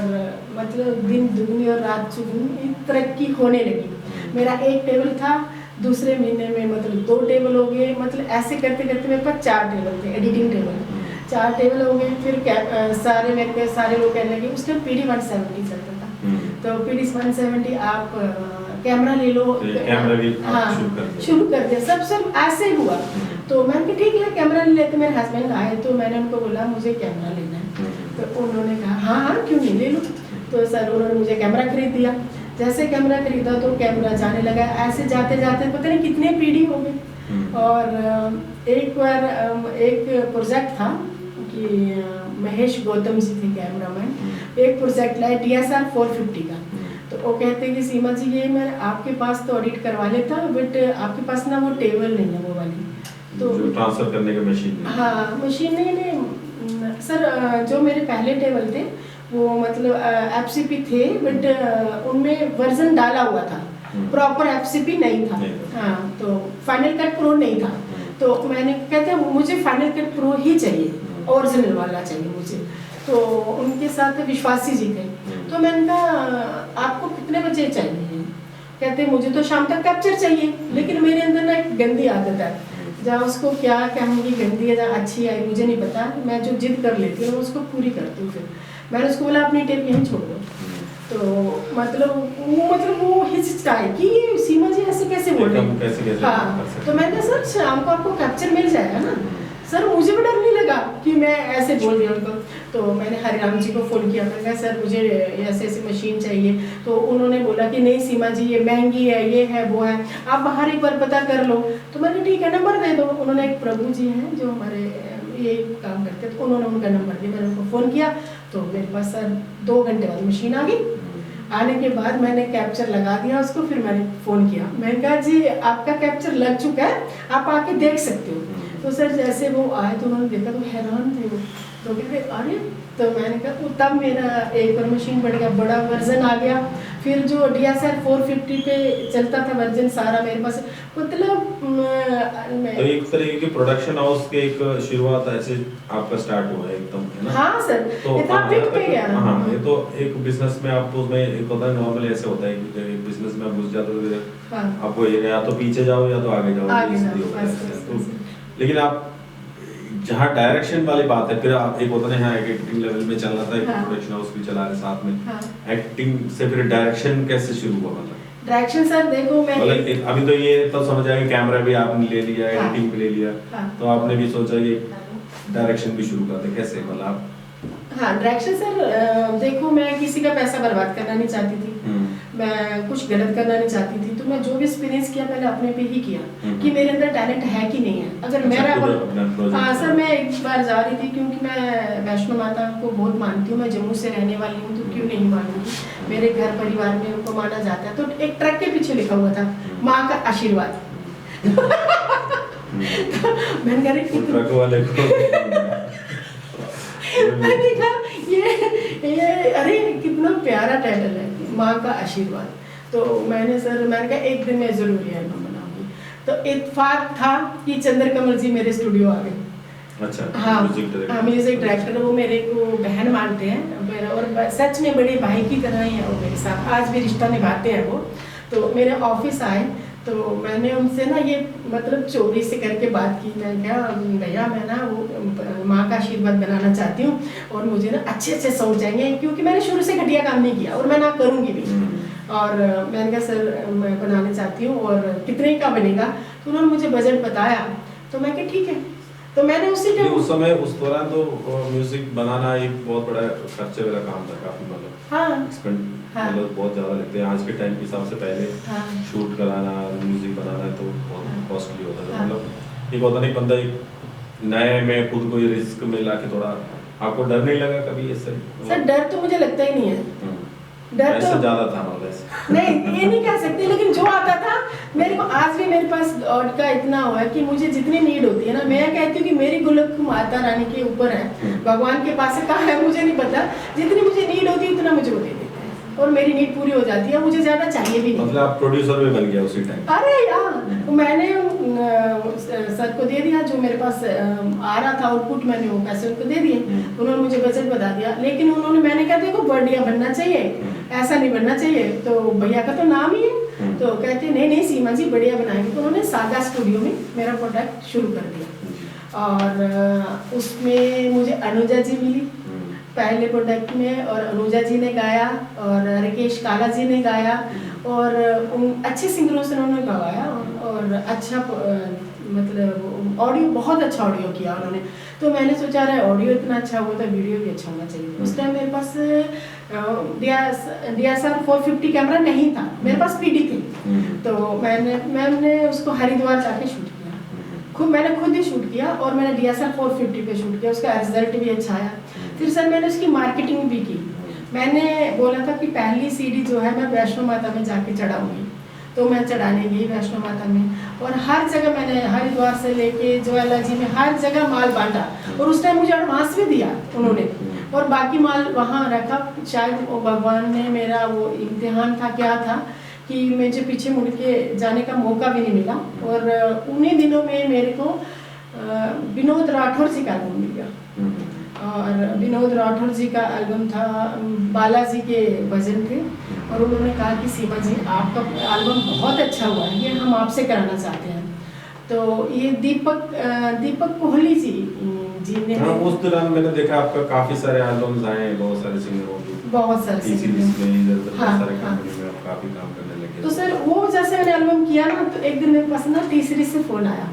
मतलब दिन दुगनी और रात चुगनी तरक्की होने लगी। मेरा एक टेबल था, दूसरे महीने में मतलब 2 टेबल हो गए, मतलब ऐसे करते करते मेरे पास 4 टेबल थे, एडिटिंग टेबल 4 टेबल हो गए। फिर सारे लोग कहने लगे, उस टाइम PD 170 चलता था, तो PD 170 आप कैमरा ले लो, कैमरा भी शुरू कर दिया, सब ऐसे ही हुआ। तो मैंने कहा ठीक है कैमरा ले लेते। मेरे हस्बैंड आए तो मैंने उनको बोला मुझे कैमरा लेना है, तो उन्होंने कहा हाँ क्यों नहीं, ले लो। तो सर उन्होंने मुझे कैमरा खरीद दिया। जैसे कैमरा खरीदा तो कैमरा जाने लगा, ऐसे जाते जाते पता नहीं कितने PD हो गए। और एक बार एक प्रोजेक्ट था कि महेश गौतम जी थे कैमरामैन, एक प्रोजेक्ट लाए DSR 450 का। तो वो कहते हैं कि सीमा जी ये मैं आपके पास तो ऑडिट करवा लेता, बट आपके पास ना वो टेबल नहीं है, वो वाली तो ट्रांसफर करने का मशीन। हाँ मशीन नहीं सर, जो मेरे पहले टेबल थे वो मतलब FCP थे, बट उनमें वर्जन डाला हुआ था, प्रॉपर FCP नहीं था। हाँ तो फाइनल कट प्रो नहीं था। तो मैंने कहते मुझे फाइनल कट प्रो ही चाहिए, ओरिजिनल वाला चाहिए मुझे। तो उनके साथ विश्वासी जी थे, तो मैंने कहा आपको कितने बजे चाहिए? कहते मुझे तो शाम तक कैप्चर चाहिए, लेकिन मेरे अंदर ना एक गंदी आदत है, जहाँ उसको क्या कहूँगी गंदी है जहाँ अच्छी आई मुझे नहीं पता, मैं जो जिद कर लेती हूँ उसको पूरी करती हूँ। फिर मैंने उसको बोला अपनी टेप यहीं छोड़ दो। तो मतलब वो हिचकिचाए कि ये सीमा जी ऐसे कैसे बोल रहे हैं। हाँ तो मैंने कहा सर शाम को आपको कैप्चर मिल जाएगा ना। सर मुझे भी डर नहीं लगा कि मैं ऐसे बोल दिया उनको। तो मैंने हरिराम जी को फ़ोन किया, मैंने कहा सर मुझे ऐसे ऐसी मशीन चाहिए। तो उन्होंने बोला कि नहीं सीमा जी ये महंगी है, ये है वो है, आप बाहर एक बार पता कर लो। तो मैंने ठीक है नंबर दे दो। उन्होंने एक प्रभु जी हैं जो हमारे ये काम करते, तो उन्होंने उनका नंबर दिया, मैंने उनको फ़ोन किया। तो मेरे पास सर 2 घंटे बाद मशीन आ गई। आने के बाद मैंने कैप्चर लगा दिया उसको, फिर मैंने फ़ोन किया, मैंने कहा जी आपका कैप्चर लग चुका है, आप आके देख सकते हो। तो सर जैसे वो आए तो उन्होंने देखा तो हैरान थे वो, तो कहते अरे, तो मैंने कहा तब मेरा एक और मशीन बढ़ गया, बड़ा वर्जन आ गया। फिर जो DSR 450 पे चलता था वर्जन सारा मेरे पास, मतलब तो एक तरीके की प्रोडक्शन हाउस के एक शुरुआत ऐसे आपका स्टार्ट हुआ है एकदम, है ना? हाँ सर, तो इतना पिक पे गया। हाँ ये तो एक बिजनेस में आप उसमें एक होता है नॉर्मली ऐसे होता है कि एक बिजनेस में आप घुस जाते हो, हाँ। आपको या तो पीछे जाओ या तो आगे जाओ, तो लेकिन आप जहाँ डायरेक्शन वाली बात है, फिर आप एक होता है यहाँ एक्टिंग लेवल में चल रहा था, एक प्रोडक्शन हाउस भी चला रहे साथ में, एक्टिंग से फिर डायरेक्शन कैसे शुरू हुआ? मतलब डायरेक्शन सर देखो मैं अभी तो ये तो समझ आया कि कैमरा भी आपने ले लिया, एडिटिंग भी ले लिया, तो आपने भी सोचा कि डायरेक्शन भी शुरू कर दे, कैसे मतलब आप? हाँ डायरेक्शन सर देखो मैं किसी का पैसा बर्बाद करना नहीं चाहती थी, मैं कुछ गलत करना नहीं चाहती थी, तो मैं जो भी एक्सपीरियंस किया पहले अपने पे ही किया कि मेरे अंदर टैलेंट है कि नहीं है। अगर मेरा हाँ सर, मैं एक बार जा रही थी क्योंकि मैं वैष्णो माता को बहुत मानती हूँ, मैं जम्मू से रहने वाली हूँ, तो क्यों नहीं मानूंगी, मेरे घर परिवार में उनको माना जाता है। तो एक ट्रक के पीछे लिखा हुआ था माँ का आशीर्वाद। मैंने कहा ट्रक वाले को मैंने कहा ये अरे कितना प्यारा टाइटल है, माँ का आशीर्वाद। तो मैंने कहा एक दिन मैं जरूर ये एल्बम बनाऊंगी। तो इत्तेफाक था कि चंद्रकमल जी मेरे स्टूडियो आ गए। अच्छा, हाँ म्यूजिक डायरेक्टर, वो मेरे को बहन मानते हैं और सच में बड़े भाई की तरह ही है वो मेरे साथ, आज भी रिश्ता निभाते हैं वो। तो मेरे ऑफिस आए तो मैंने उनसे ना ये मतलब चोरी से करके बात की। मैं क्या भैया, मैं ना वो माँ का आशीर्वाद बनाना चाहती हूँ और मुझे ना अच्छे अच्छे सॉन्ग चाहिए, क्योंकि मैंने शुरू से घटिया काम नहीं किया और मैं ना करूँगी भी। और मैंने कहा सर मैं बनाना चाहती हूँ और कितने का बनेगा, तो उन्होंने मुझे बजट बताया। तो मैं कहा ठीक है, तो मैंने उसी टाइम उस समय उस दौरान तो म्यूजिक बनाना एक बहुत बड़ा खर्चे वाला काम था, काफी मतलब हाँ एक्सपेंड हाँ मतलब बहुत ज्यादा लगते हैं आज के टाइम के हिसाब से। पहले हाँ शूट कराना म्यूजिक बनाना तो बहुत कॉस्टली होता था। हाँ। मतलब एक होता नहीं, बंदा एक नए में खुद को ये रिस्क में ला के थोड़ा, आपको डर नहीं लगा कभी इससे? सर डर तो मुझे लगता ही नहीं है, डर ऐसा तो ज्यादा था मतलब ऐसे। नहीं, ये नहीं कह सकती, लेकिन जो आता था मेरे को, आज भी मेरे पास गॉड का इतना हुआ है कि मुझे जितनी नीड होती है ना, मैं कहती हूँ कि मेरी गुलक माता रानी के ऊपर है, भगवान के पास है, कहाँ है मुझे नहीं पता, जितनी मुझे नीड होती है उतना मुझे वो दे देते हैं और मेरी नीड पूरी हो जाती है, मुझे ज्यादा चाहिए भी नहीं। मतलब आप प्रोड्यूसर भी बन गया उसी टाइम? अरे यार, मैंने सर को दे दिया जो मेरे पास आ रहा था आउटपुट, मैंने वो पैसे उनको दे दिए, उन्होंने मुझे बजट बता दिया। लेकिन उन्होंने, मैंने कहा देखो बढ़िया बनना चाहिए, ऐसा नहीं बनना चाहिए, तो भैया का तो नाम ही है, तो कहते नहीं नहीं सीमा जी बढ़िया बनाएंगे। तो उन्होंने सागा स्टूडियो में मेरा प्रोडक्ट शुरू कर दिया और उसमें मुझे अनुजा जी मिली पहले प्रोडक्ट में, और अनुजा जी ने गाया और राकेश काला जी ने गाया और अच्छे सिंगरों से उन्होंने गवाया और अच्छा मतलब ऑडियो, बहुत अच्छा ऑडियो किया उन्होंने। तो मैंने सोचा रहा ऑडियो इतना अच्छा हुआ तो वीडियो भी अच्छा होना चाहिए। उस टाइम मेरे पास DSLR 450 कैमरा नहीं था, मेरे पास PD थे, तो मैंने उसको हरिद्वार जाके शूट किया, मैंने खुद ही शूट किया और मैंने DSLR 450 पे शूट किया, उसका रिजल्ट भी अच्छा आया। फिर सर मैंने उसकी मार्केटिंग भी की, मैंने बोला था कि पहली CD जो है मैं वैष्णो माता में जाके चढ़ाऊंगी, तो मैं चढ़ाने गई वैष्णो माता में और हर जगह मैंने हरिद्वार से लेके ज्वाला जी में हर जगह माल बांटा और उस टाइम मुझे एडवांस भी दिया उन्होंने और बाकी माल वहाँ रखा। शायद वो भगवान ने मेरा वो इम्तिहान था क्या था कि मुझे पीछे मुड़ के जाने का मौका भी नहीं मिला और उन्हीं दिनों में मेरे को विनोद राठौर जी का एल्बम मिल गया और विनोद राठौर जी का एल्बम था, बालाजी के भजन थे और उन्होंने कहा कि सीमा जी आपका एल्बम बहुत अच्छा हुआ है, ये हम आपसे कराना चाहते हैं। तो ये दीपक कोहली जी ने, हाँ, उस दौरान मैंने देखा आपका काफी सारे एल्बम्स आए हैं, बहुत सारे सिंगरों के, बहुत सारे सिंगर हाँ, सारे हाँ। कंपनी में आप काफी काम करने लगे। तो सर वो जैसे मैंने एल्बम किया ना, तो एक दिन मेरे पास ना टी सीरीज से फोन आया,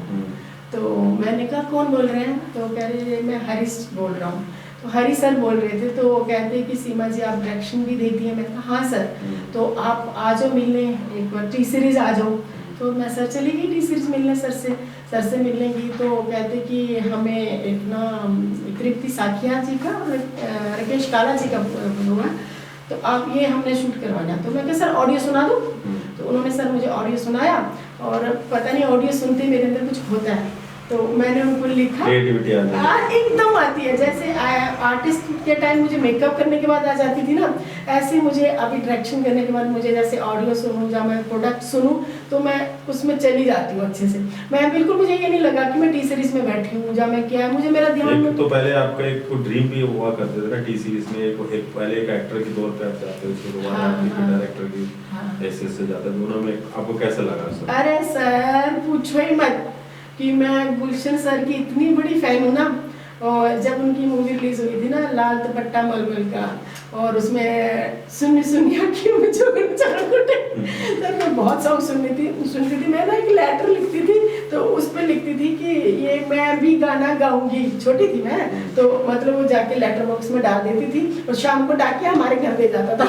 तो मैंने कहा कौन बोल रहे हैं, तो कह रहे मैं हरीश बोल रहा हूँ। तो हरी सर बोल रहे थे, तो वो कहते हैं कि सीमा जी आप डायरेक्शन भी देती हैं। मैंने कहा हाँ सर, तो आप आ जाओ मिलने, एक बार टी सीरीज आ जाओ। तो मैं सर चली गई टी सीरीज मिलने, सर से मिलने गई, तो कहते कि हमें एक ना तृप्ति साखिया जी का और राकेश काला जी का हुआ, तो आप ये हमने शूट करवाना। तो मैं कहा सर ऑडियो सुना दूँ, तो उन्होंने सर मुझे ऑडियो सुनाया और पता नहीं ऑडियो सुनते मेरे अंदर कुछ होता है, तो मैंने उनको लिखा, क्रिएटिविटी एकदम आती है जैसे आर्टिस्ट के टाइम मुझे मेकअप करने के बाद आ जाती थी ना, ऐसे मुझे अभी डायरेक्शन करने के बाद मुझे जैसे ऑडियो सुनूं या मैं प्रोडक्ट सुनूं तो मैं उसमें चली जाती हूँ अच्छे से। मैं बिल्कुल, मुझे ये नहीं लगा कि मैं टी सीरीज में बैठी हूँ या मैं क्या है, मुझे मेरा ध्यान तो पहले आपका एक ड्रीम भी हुआ करते थे ना टी सीरीज में, एक पहले एक एक्टर के तौर पे आप जाते हो, उसके बाद आप डायरेक्टर की ऐसे जाते, दोनों में आपको कैसा लगा सर? अरे सर पूछो ही मत कि मैं गुलशन सर की इतनी बड़ी फैन हूँ ना, और जब उनकी मूवी रिलीज हुई थी ना लाल दुपट्टा मलमल का, और उसमें सुन्नी सुन्नी आँखियों में चोर चारों तब मैं बहुत सॉन्ग सुनती थी। मैं ना एक लेटर लिखती थी, तो उस पर लिखती थी कि ये मैं भी गाना गाऊंगी, छोटी थी मैं, तो मतलब वो जाके लेटर बॉक्स में डाल देती थी और शाम को डाके हमारे घर भेज जाता था।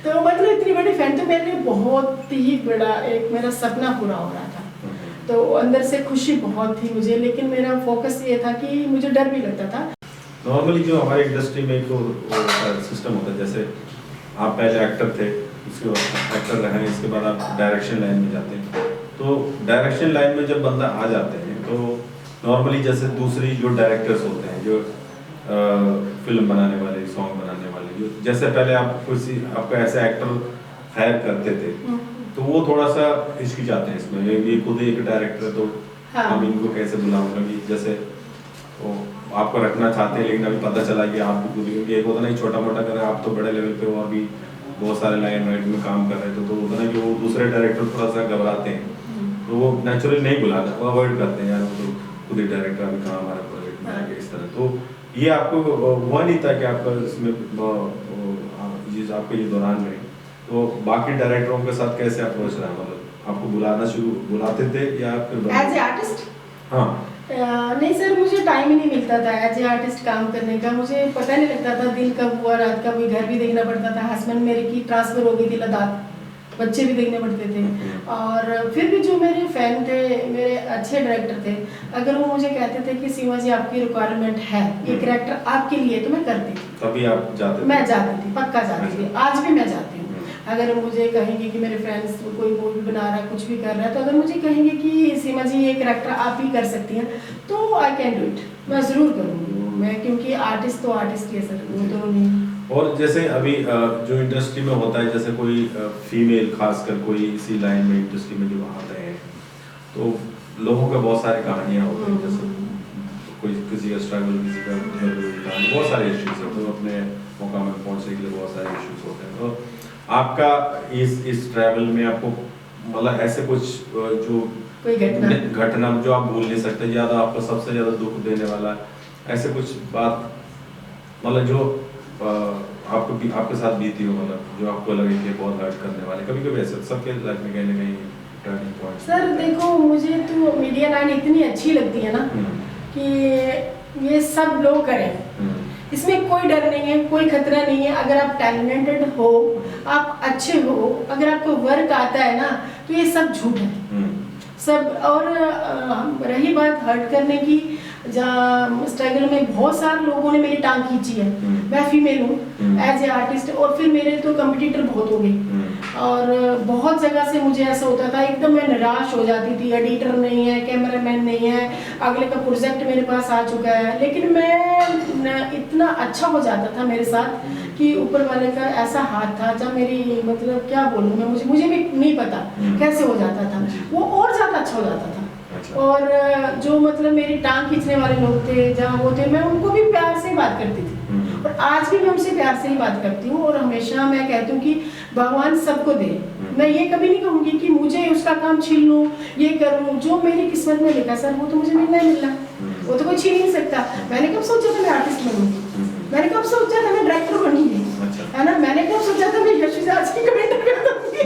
तो मतलब इतनी बड़ी फैन, तो मेरे लिए बहुत ही बड़ा एक मेरा सपना पूरा हो रहा था, तो अंदर से खुशी बहुत थी मुझे, लेकिन मेरा फोकस ये था कि मुझे डर भी लगता था। नॉर्मली जो हमारे इंडस्ट्री में एक सिस्टम होता है, जैसे आप पहले एक्टर थे, उसके बाद एक्टर रहे, इसके बाद आप डायरेक्शन लाइन में जाते हैं, तो डायरेक्शन लाइन में जब बंदा आ जाते हैं तो नॉर्मली जैसे दूसरी जो डायरेक्टर्स होते हैं, जो फिल्म बनाने वाले, सॉन्ग बनाने वाले, जो जैसे पहले आप किसी आपका ऐसा एक्टर हायर करते थे, तो वो थोड़ा सा हिचकिचाते हैं इसमें, ये खुद एक डायरेक्टर, तो हाँ। हम इनको कैसे बुलाऊंगा, कि जैसे वो आपको रखना चाहते हैं, लेकिन अभी पता चला कि आप भी खुद, क्योंकि एक होता नहीं छोटा मोटा कर रहे हैं, आप तो बड़े लेवल पे और भी बहुत सारे लाइन राइट में काम कर रहे थे, तो होता ना कि वो दूसरे दूसरे डायरेक्टर थोड़ा सा घबराते हैं, तो वो नेचुरली नहीं बुलाते, वो अवॉइड करते हैं, यार वो तो खुद ही डायरेक्टर अभी कहाँ हमारे प्रोजेक्ट में आएंगे इस तरह। तो ये आपको हुआ नहीं था कि आपका इसमें आपके ये दौरान में तो बाकी डायरेक्टरों के साथ कैसे अप्रोच रहा, मतलब आपको बुलाते थे या फिर एज ए आर्टिस्ट? हाँ नहीं सर, मुझे टाइम ही नहीं मिलता था एज ए आर्टिस्ट काम करने का। मुझे पता नहीं लगता था दिन कब हुआ, रात कब हुई। घर भी देखना पड़ता था, हस्बैंड मेरे की ट्रांसफर हो गई थी लद्दाख, बच्चे भी देखने पड़ते थे। और फिर भी जो मेरे फैन थे, मेरे अच्छे डायरेक्टर थे, अगर वो मुझे कहते थे कि सीमा जी आपकी रिक्वायरमेंट है, ये कैरेक्टर आपके लिए, तो मैं करती थी। तभी आप जाते थे? मैं जाती थी, पक्का जाती थी, आज भी मैं जाती हूँ। अगर मुझे कहेंगे कि मेरे फ्रेंड्स कोई मूवी बना रहा है, कुछ भी कर रहा है, तो अगर मुझे कहेंगे कि सीमा जी ये कैरेक्टर आप ही कर सकती हैं, तो आई कैन डू इट, मैं ज़रूर करूँगी वो। मैं क्योंकि आर्टिस्ट तो आर्टिस्ट ही है सर, वो तो नहीं। और जैसे अभी जो इंडस्ट्री में होता है, जैसे कोई फीमेल खासकर कोई इसी लाइन में इंडस्ट्री में जो आते हैं, तो लोगों का बहुत सारी कहानियाँ होती हैं, जैसे कोई किसी का स्ट्रगल, किसी का कहानी, बहुत सारे इश्यूज होते हैं, अपने मुकाम में पहुँचने के लिए बहुत सारे इश्यूज होते हैं। तो आपका इस ट्रैवल में आपको मतलब ऐसे कुछ जो कोई घटना जो आप भूल नहीं सकते, ज़्यादा आपको सबसे ज़्यादा दुख देने वाला ऐसे कुछ बात, मतलब जो आपके साथ बीती हो, मतलब जो आपको लगे कि बहुत हर्ट करने वाले, कभी कभी ऐसे सबके लाइफ में कहीं ना कहीं टर्निंग पॉइंट? सर देखो, मुझे तो मीडिया लाइन इतनी अच्छी लगती है ना कि ये सब लोग करें, इसमें कोई डर नहीं है, कोई खतरा नहीं है। अगर आप टैलेंटेड हो, आप अच्छे हो, अगर आपको वर्क आता है ना, तो ये सब झूठ है सब। और रही बात हर्ट करने की, जहाँ स्ट्रगल में बहुत सारे लोगों ने मेरी टांग खींची है। मैं फीमेल हूँ एज ए आर्टिस्ट, और फिर मेरे तो कंपटीटर बहुत हो गए, और बहुत जगह से मुझे ऐसा होता था, एकदम मैं निराश हो जाती थी, एडिटर नहीं है, कैमरामैन नहीं है, अगले का प्रोजेक्ट मेरे पास आ चुका है, लेकिन मैं इतना अच्छा हो जाता था मेरे साथ कि ऊपर वाले का ऐसा हाथ था, जब मेरी मतलब क्या बोलूँ मैं, मुझे भी नहीं पता कैसे हो जाता था, वो और ज़्यादा अच्छा हो जाता था। और जो मतलब मेरी टांग खींचने वाले लोग थे, जहाँ वो थे, मैं उनको भी प्यार से ही बात करती थी, और आज भी मैं उनसे प्यार से ही बात करती हूँ। और हमेशा मैं कहती हूँ कि भगवान सबको दे, मैं ये कभी नहीं कहूँगी कि मुझे उसका काम छीन लूँ, ये करूँ। जो मेरी किस्मत में लिखा सर, वो तो मुझे मिलना ही मिलना, वो तो कोई छीन नहीं सकता। मैंने कब सोचा था मैं आर्टिस्ट बनूंगी, मैंने कब सोचा था मैं डायरेक्टर बनूंगी, है ना? मैंने कब सोचा था मैं यशोदा की कमेंटर बनूंगी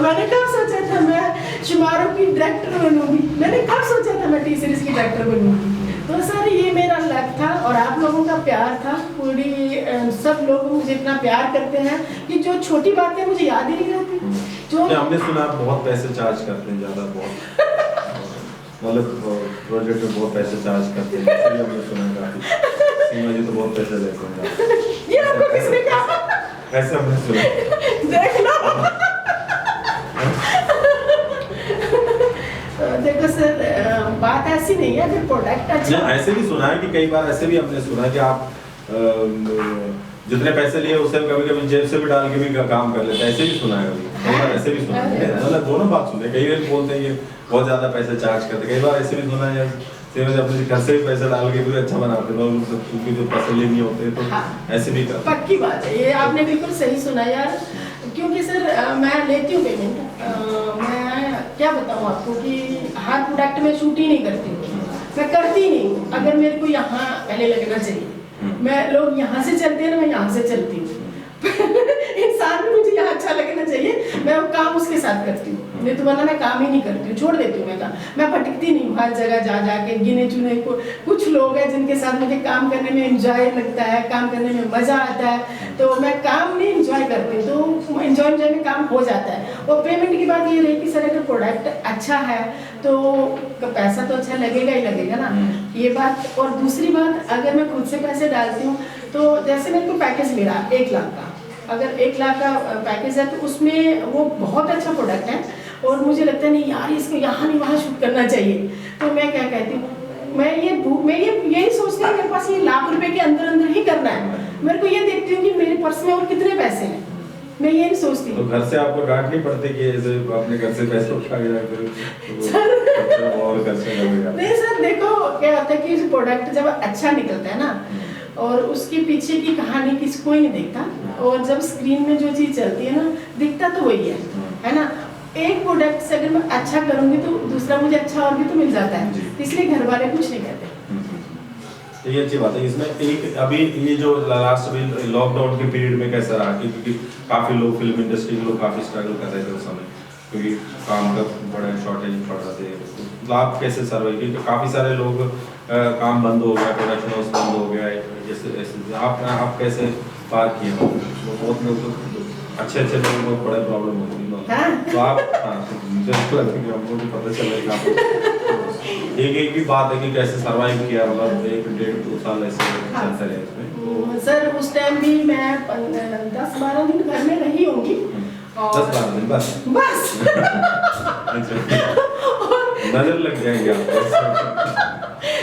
मैंने कब सोचा था मैं शुमारों की डायरेक्टर बनूंगी, मैंने कब सोचा था मैं टी सीरीज की डायरेक्टर बनूंगी। तो सर ये मेरा लक था, और आप लोगों का प्यार था, पूरी सब लोग मुझे इतना प्यार करते हैं कि जो छोटी बातें मुझे याद ही नहीं रहती। जो हमने सुना आप बहुत पैसे चार्ज करते हैं, ज़्यादा बहुत मतलब प्रोजेक्ट में बहुत पैसे चार्ज करते हैं, इसलिए हमने सुना काफी सीमा जी तो बहुत पैसे लेते हैं। ये आपको किसने कहा? ऐसे हमने सुना। देख लो देखो सर, बात ऐसी नहीं है, अगर प्रोडक्ट अच्छा, ऐसे भी सुना है कि कई बार ऐसे भी हमने सुना है कि आप जितने पैसे लिए उससे कभी कभी जेब से भी डाल के भी काम कर लेते हैं, ऐसे भी सुना है, कई बार ऐसे भी सुना है, मतलब दोनों बात सुने। कई बार बोलते हैं ये बहुत ज्यादा पैसे चार्ज करते, कई बार ऐसे भी सुना है अपने घर से भी पैसे डाल के भी अच्छा बनाते हैं, उनके जो तसल्ली नहीं होते, तो ऐसे भी करते। पक्की बात है, ये आपने बिल्कुल सही सुना यार, क्योंकि सर मैं लेती हूँ पेमेंट। मैं क्या बताऊँ आपको कि हर प्रोडक्ट में शूट ही नहीं करती हूँ, मैं करती ही नहीं। अगर मेरे को यहाँ पहले लगना चाहिए, मैं लोग यहाँ से चलते हैं ना, मैं यहाँ से चलती हूँ इंसान भी मुझे यहाँ अच्छा लगना चाहिए, मैं वो काम उसके साथ करती हूँ, नहीं तो वरना मैं काम ही नहीं करती हूँ, छोड़ देती हूँ मैं काम। मैं भटकती नहीं हूँ हर जगह जा जाके, गिने चुने को कुछ लोग हैं जिनके साथ मुझे काम करने में एंजॉय लगता है, काम करने में मज़ा आता है, तो मैं काम नहीं एंजॉय करती, तो एंजॉय में काम हो जाता है। और पेमेंट की बात ये रही कि सर अगर प्रोडक्ट अच्छा है तो पैसा तो अच्छा लगेगा ही लगेगा ना, ये बात। और दूसरी बात, अगर मैं खुद से पैसे डालती हूँ, तो जैसे मेरे को पैकेज मिला 1 लाख का, अगर 1 लाख का पैकेज है तो उसमें वो बहुत अच्छा प्रोडक्ट है, और मुझे लगता है नहीं यार इसको यहाँ नहीं वहाँ शूट करना चाहिए, तो मैं क्या कहती हूँ, मैं यही सोचती हूँ मेरे पास ये लाख रुपए के अंदर अंदर ही करना है। मेरे को ये देखती हूँ कि मेरे पर्स में और कितने पैसे हैं, मैं ये नहीं सोचती। तो घर से आपको डांट नहीं पड़ती कि ऐसे अपने घर से पैसे उठा के और घर से नहीं सर, देखो क्या होता है कि प्रोडक्ट जब अच्छा निकलता है ना, और उसके पीछे की कहानी किसी कोई नहीं देखता, और जब स्क्रीन में जो चीज़ चलती है ना, दिखता तो वही है ना। एक प्रोडक्ट से अगर मैं अच्छा करूँगी तो दूसरा मुझे अच्छा और भी तो मिल जाता है, इसलिए घर वाले कुछ नहीं कहते। ये अच्छी बात है। इसमें एक अभी ये जो लास्ट अभी लॉकडाउन के पीरियड में कैसा रहा, क्योंकि काफ़ी लोग फिल्म इंडस्ट्री के लोग काफ़ी स्ट्रगल कर रहे थे उस समय, क्योंकि काम का बड़ा शॉर्टेज पड़ रहे थे, तो आप कैसे सर्वाइव, क्योंकि काफ़ी सारे लोग काम बंद हो गया, प्रोडक्शन हाउस बंद हो गया, जैसे ऐसे आप कैसे पार किए? बहुत लोग तो अच्छे लोगों को बड़े प्रॉब्लम होती है, तो आप मुझे लगता है कि हम लोग को पता चलेगा एक भी बात है कि कैसे सर्वाइव किया, मतलब 1-1.5-2 साल ऐसे चलते रहे इसमें। सर उस टाइम भी मैं 10-12 दिन घर में रही होंगी। 10-12 दिन बस नजर लग जाएंगे आपको।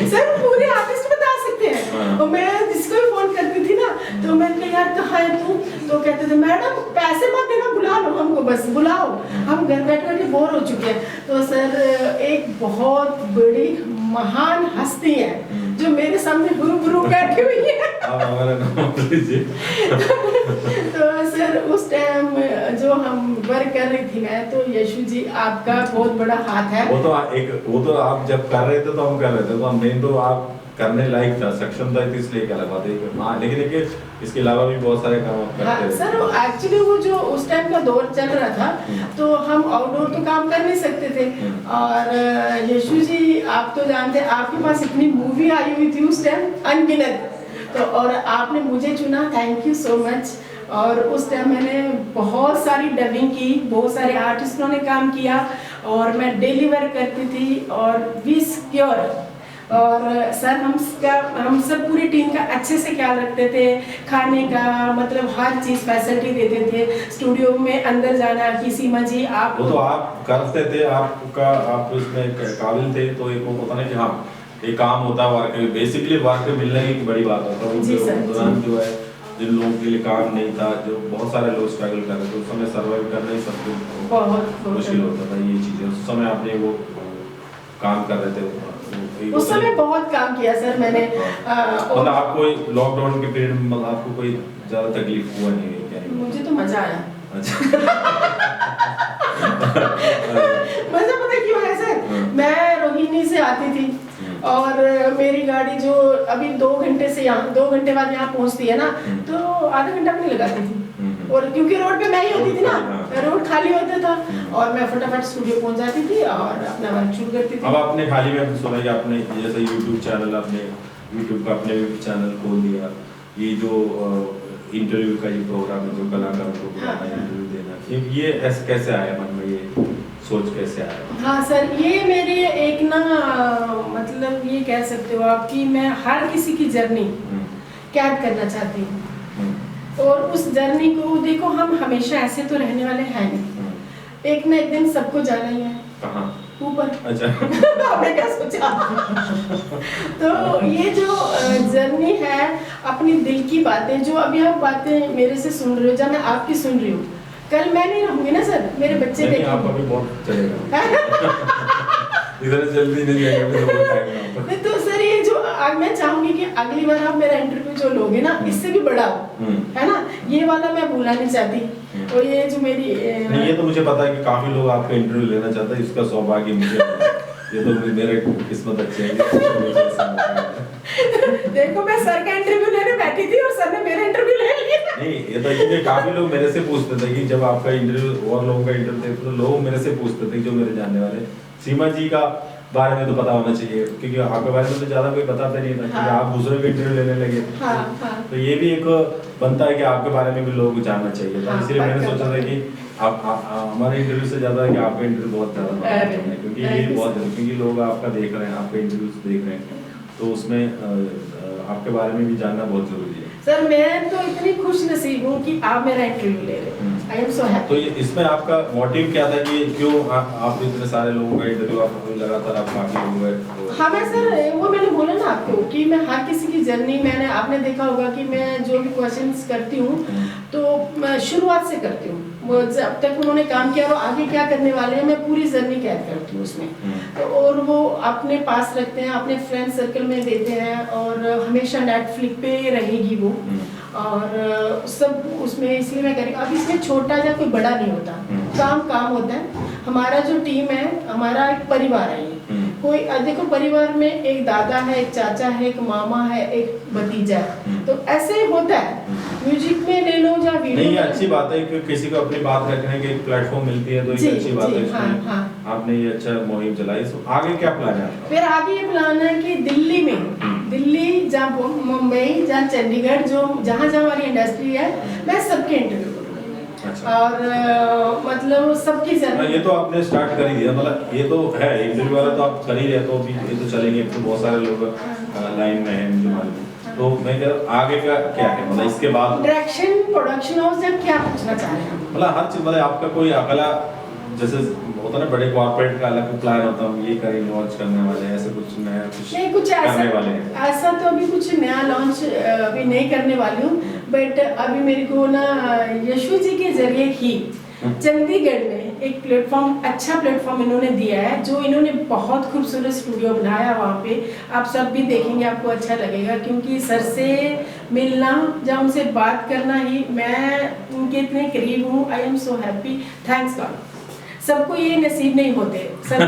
सर पूरे आर्टिस्ट बता सकते हैं। और मैं जिसको भी फोन करती थी ना, तो मैं कहा यार कहाँ है तू, तो कहते थे मैडम पैसे मत देना, बुला लो हमको, बस बुलाओ, हम घर बैठ बैठे बोर हो चुके हैं। तो सर एक बहुत बड़ी महान हस्ती है जो मेरे सामने गुरु बैठी हुई है। तो सर उस टाइम जो हम वर्क कर रही थी मैं, तो यशु जी आपका बहुत बड़ा हाथ है। वो तो आप जब कर रहे थे तो हम कर रहे थे, तो हम नहीं, तो आप करने लायक था, सक्षम था, इसलिए क्या लगा थे। हाँ, लेकिन इसके अलावा भी बहुत सारे काम आप करते हैं। सर एक्चुअली वो जो उस टाइम का दौर चल रहा था, तो हम आउटडोर तो काम कर नहीं सकते थे। और यशु जी आप तो जानते हैं, आपके पास इतनी मूवी आई हुई थी उस टाइम अनगिनत, तो और आपने मुझे चुना, थैंक यू सो मच। और उस टाइम मैंने बहुत सारी डबिंग की, बहुत सारे आर्टिस्टों ने काम किया, और मैं डिलीवर करती थी और वी सिक्योर। और सर हम सब पूरी टीम का अच्छे से ख्याल रखते थे, खाने का मतलब हर चीज़ फैसिलिटी देते थे। स्टूडियो में अंदर जाना कि सीमा जी आप, वो तो आप करते थे, आप उसमें काबिल थे, तो एक वो होता ना कि हाँ ये काम होता है, वर्क बेसिकली वर्क मिलने की बड़ी बात होता है। जी सर, दौरान जो है जिन लोगों के लिए काम नहीं था, जो बहुत सारे लोग स्ट्रगल कर रहे थे, उस समय सर्वाइव करना ही सब कुछ बहुत मुश्किल होता था। ये चीज़ें उस समय आपने वो काम कर रहे थे, उस समय बहुत काम किया सर मैंने। मतलब आपको लॉकडाउन के पीरियड में आपको कोई ज़्यादा तकलीफ हुआ नहीं है क्या? मुझे तो मजा आया। अच्छा मजा पता क्यों है सर, मैं रोहिणी से आती थी, और मेरी गाड़ी जो अभी 2 घंटे से यहाँ 2 घंटे बाद यहाँ पहुँचती है ना, तो आधा घंटा भी नहीं लगाती थी। और क्योंकि रोड पे मैं ही होती थी ना, रोड खाली होता था, और मैं फटाफट स्टूडियो पहुँच जाती थी और अपना वर्क शुरू करती थी। अब आपने हाल ही में सुना कि आपने जैसे यूट्यूब चैनल, आपने यूट्यूब का अपने चैनल खोल दिया, ये जो इंटरव्यू का ये प्रोग्राम है, जो कलाकारों को बुलाना, इंटरव्यू देना, ये ऐसे कैसे आया मन में, ये सोच कैसे आया? हाँ सर, ये मेरे एक ना मतलब ये कह सकते हो आप कि मैं हर किसी की जर्नी कैद करना चाहती हूँ, और उस जर्नी को देखो, हम हमेशा ऐसे तो रहने वाले हैं नहीं, एक ना एक दिन सबको जाना ही है। कहाँ? ऊपर। अच्छा आपने क्या सोचा? तो ये जो जर्नी है, अपनी दिल की बातें, जो अभी आप बातें मेरे से सुन रहे हो, जब मैं आपकी सुन रही हूँ, कल मैं नहीं रहूंगी ना सर, मेरे बच्चे देखेंगे। आप अभी बहुत चलेगा इधर जल्दी नहीं जाएगा। तो सर ये जो मैं चाहूंगी कि अगली बार आप मेरा इंटरव्यू जो लोगे ना, इससे भी बड़ा हो, है ना, ये वाला मैं भूलना नहीं चाहती। और ये जो मेरी ये तो मुझे पता है कि काफी लोग आपका इंटरव्यू लेना चाहते हैं, इसका सौभाग्य मुझे ये तो मेरे किस्मत अच्छी है। देखो मैं सर का इंटरव्यू लेने बैठी थी और सर ने मेरा इंटरव्यू ले लिया। नहीं, ये तो क्योंकि काफी लोग मेरे से पूछते थे कि जब आपका इंटरव्यू और लोगों का इंटरव्यू थे, तो लोग मेरे से पूछते थे, जो मेरे जानने वाले, सीमा जी का बारे में तो पता होना चाहिए, क्योंकि आपके बारे में तो ज्यादा कोई बताता नहीं था। हाँ। आप दूसरे के इंटरव्यू लेने लगे। हाँ, हाँ। तो ये भी एक बनता है कि आपके बारे में भी लोग जानना चाहिए। हाँ, इसलिए मैंने सोचा था कि आप हमारे इंटरव्यू से ज्यादा कि आपका इंटरव्यू बहुत ज्यादा, क्योंकि ये बहुत, क्योंकि लोग आपका देख रहे हैं, आपके इंटरव्यूज देख रहे हैं, तो उसमें आपके बारे में भी जानना बहुत जरूरी है। सर मैं तो इतनी खुश नसीब हूँ कि आप मेरा इंटरव्यू ले रहे हैं। I am so happy. तो इसमें आपका मोटिव क्या था कि क्यों आप इतने सारे लोगों का इंटरव्यू आप लगातार आप काफी लोग? हाँ मैं सर वो मैंने बोला ना आपको कि मैं हर किसी की जर्नी, आपने देखा होगा कि मैं जो भी क्वेश्चंस करती हूँ तो मैं शुरुआत से करती हूँ, वो जब तक उन्होंने काम किया वो आगे क्या करने वाले हैं मैं पूरी जर्नी कैद करती हूँ उसमें। तो और वो अपने पास रखते हैं, अपने फ्रेंड सर्कल में देते हैं और हमेशा नेटफ्लिक्स पे रहेगी वो। और सब उसमें इसलिए मैं कह रही हूँ, अब इसमें छोटा या कोई बड़ा नहीं होता, काम काम होता है। हमारा जो टीम है हमारा एक परिवार है, ये कोई देखो परिवार में एक दादा है, एक चाचा है, एक मामा है, एक भतीजा है, तो ऐसे होता है। म्यूजिक में ले लो या वीडियो नहीं, ये अच्छी बात है कि किसी को अपनी बात रखने की एक प्लेटफॉर्म मिलती है, तो ये अच्छी बात है। हाँ। आपने ये अच्छा मुहिम चलाई। तो आगे क्या प्लान है आपका? फिर आगे ये प्लान है कि दिल्ली में, दिल्ली जहाँ मुंबई जहाँ चंडीगढ़ जो जहाँ जहाँ हमारी इंडस्ट्री है मैं सबके इंटरव्यू करूँगी। अच्छा। और मतलब सबकी जरूरत। ये तो आपने स्टार्ट कर ही दिया, मतलब ये तो है इंटरव्यू वाला तो आप कर ही रहे, तो अभी ये तो चलेंगे, तो बहुत सारे लोग लाइन में हैं मुझे मालूम। तो मैं कह रहा हूँ आगे का क्या है, मतलब इसके बाद डायरेक्शन प्रोडक्शन हाउस या क्या पूछना चाह रहे हैं? मतलब हर चीज, मतलब आपका कोई अगला जैसे होता है ना बड़े कॉर्पोरेट का अलग प्लान होता है, ये करें लॉन्च करने वाले हैं, ऐसे कुछ नया नहीं, कुछ करने वाले हैं? ऐसा तो अभी कुछ नया लॉन्च अभी नहीं करने वाली हूँ, बट अभी मेरे को ना यशु जी के जरिए ही चंडीगढ़ में एक प्लेटफॉर्म, अच्छा प्लेटफॉर्म इन्होंने दिया है, जो इन्होंने बहुत खूबसूरत स्टूडियो बनाया वहाँ पे। आप सब भी देखेंगे, आपको अच्छा लगेगा, क्योंकि सर से मिलना या उनसे बात करना ही, मैं उनके इतने करीब हूँ। I am so happy, thanks God. सबको ये नसीब नहीं होते, सब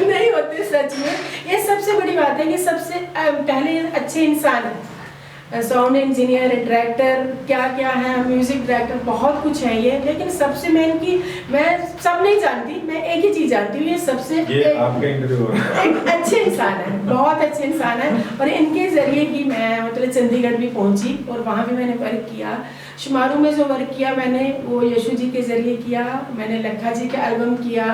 नहीं होते सच में। ये सबसे बड़ी बात है कि सबसे पहले अच्छे इंसान है, साउंड इंजीनियर, डायरेक्टर, क्या क्या है, म्यूजिक डायरेक्टर, बहुत कुछ है ये। लेकिन सबसे मेन की मैं सब नहीं जानती, मैं एक ही चीज जानती हूँ, ये सबसे आपका इंटरव्यू एक अच्छे इंसान है, बहुत अच्छे इंसान है। और इनके जरिए ही मैं मतलब चंडीगढ़ भी पहुंची और वहाँ भी मैंने वर्क किया। शुमारू में जो वर्क किया मैंने वो यशु जी के जरिए किया, मैंने लखा जी का एल्बम किया।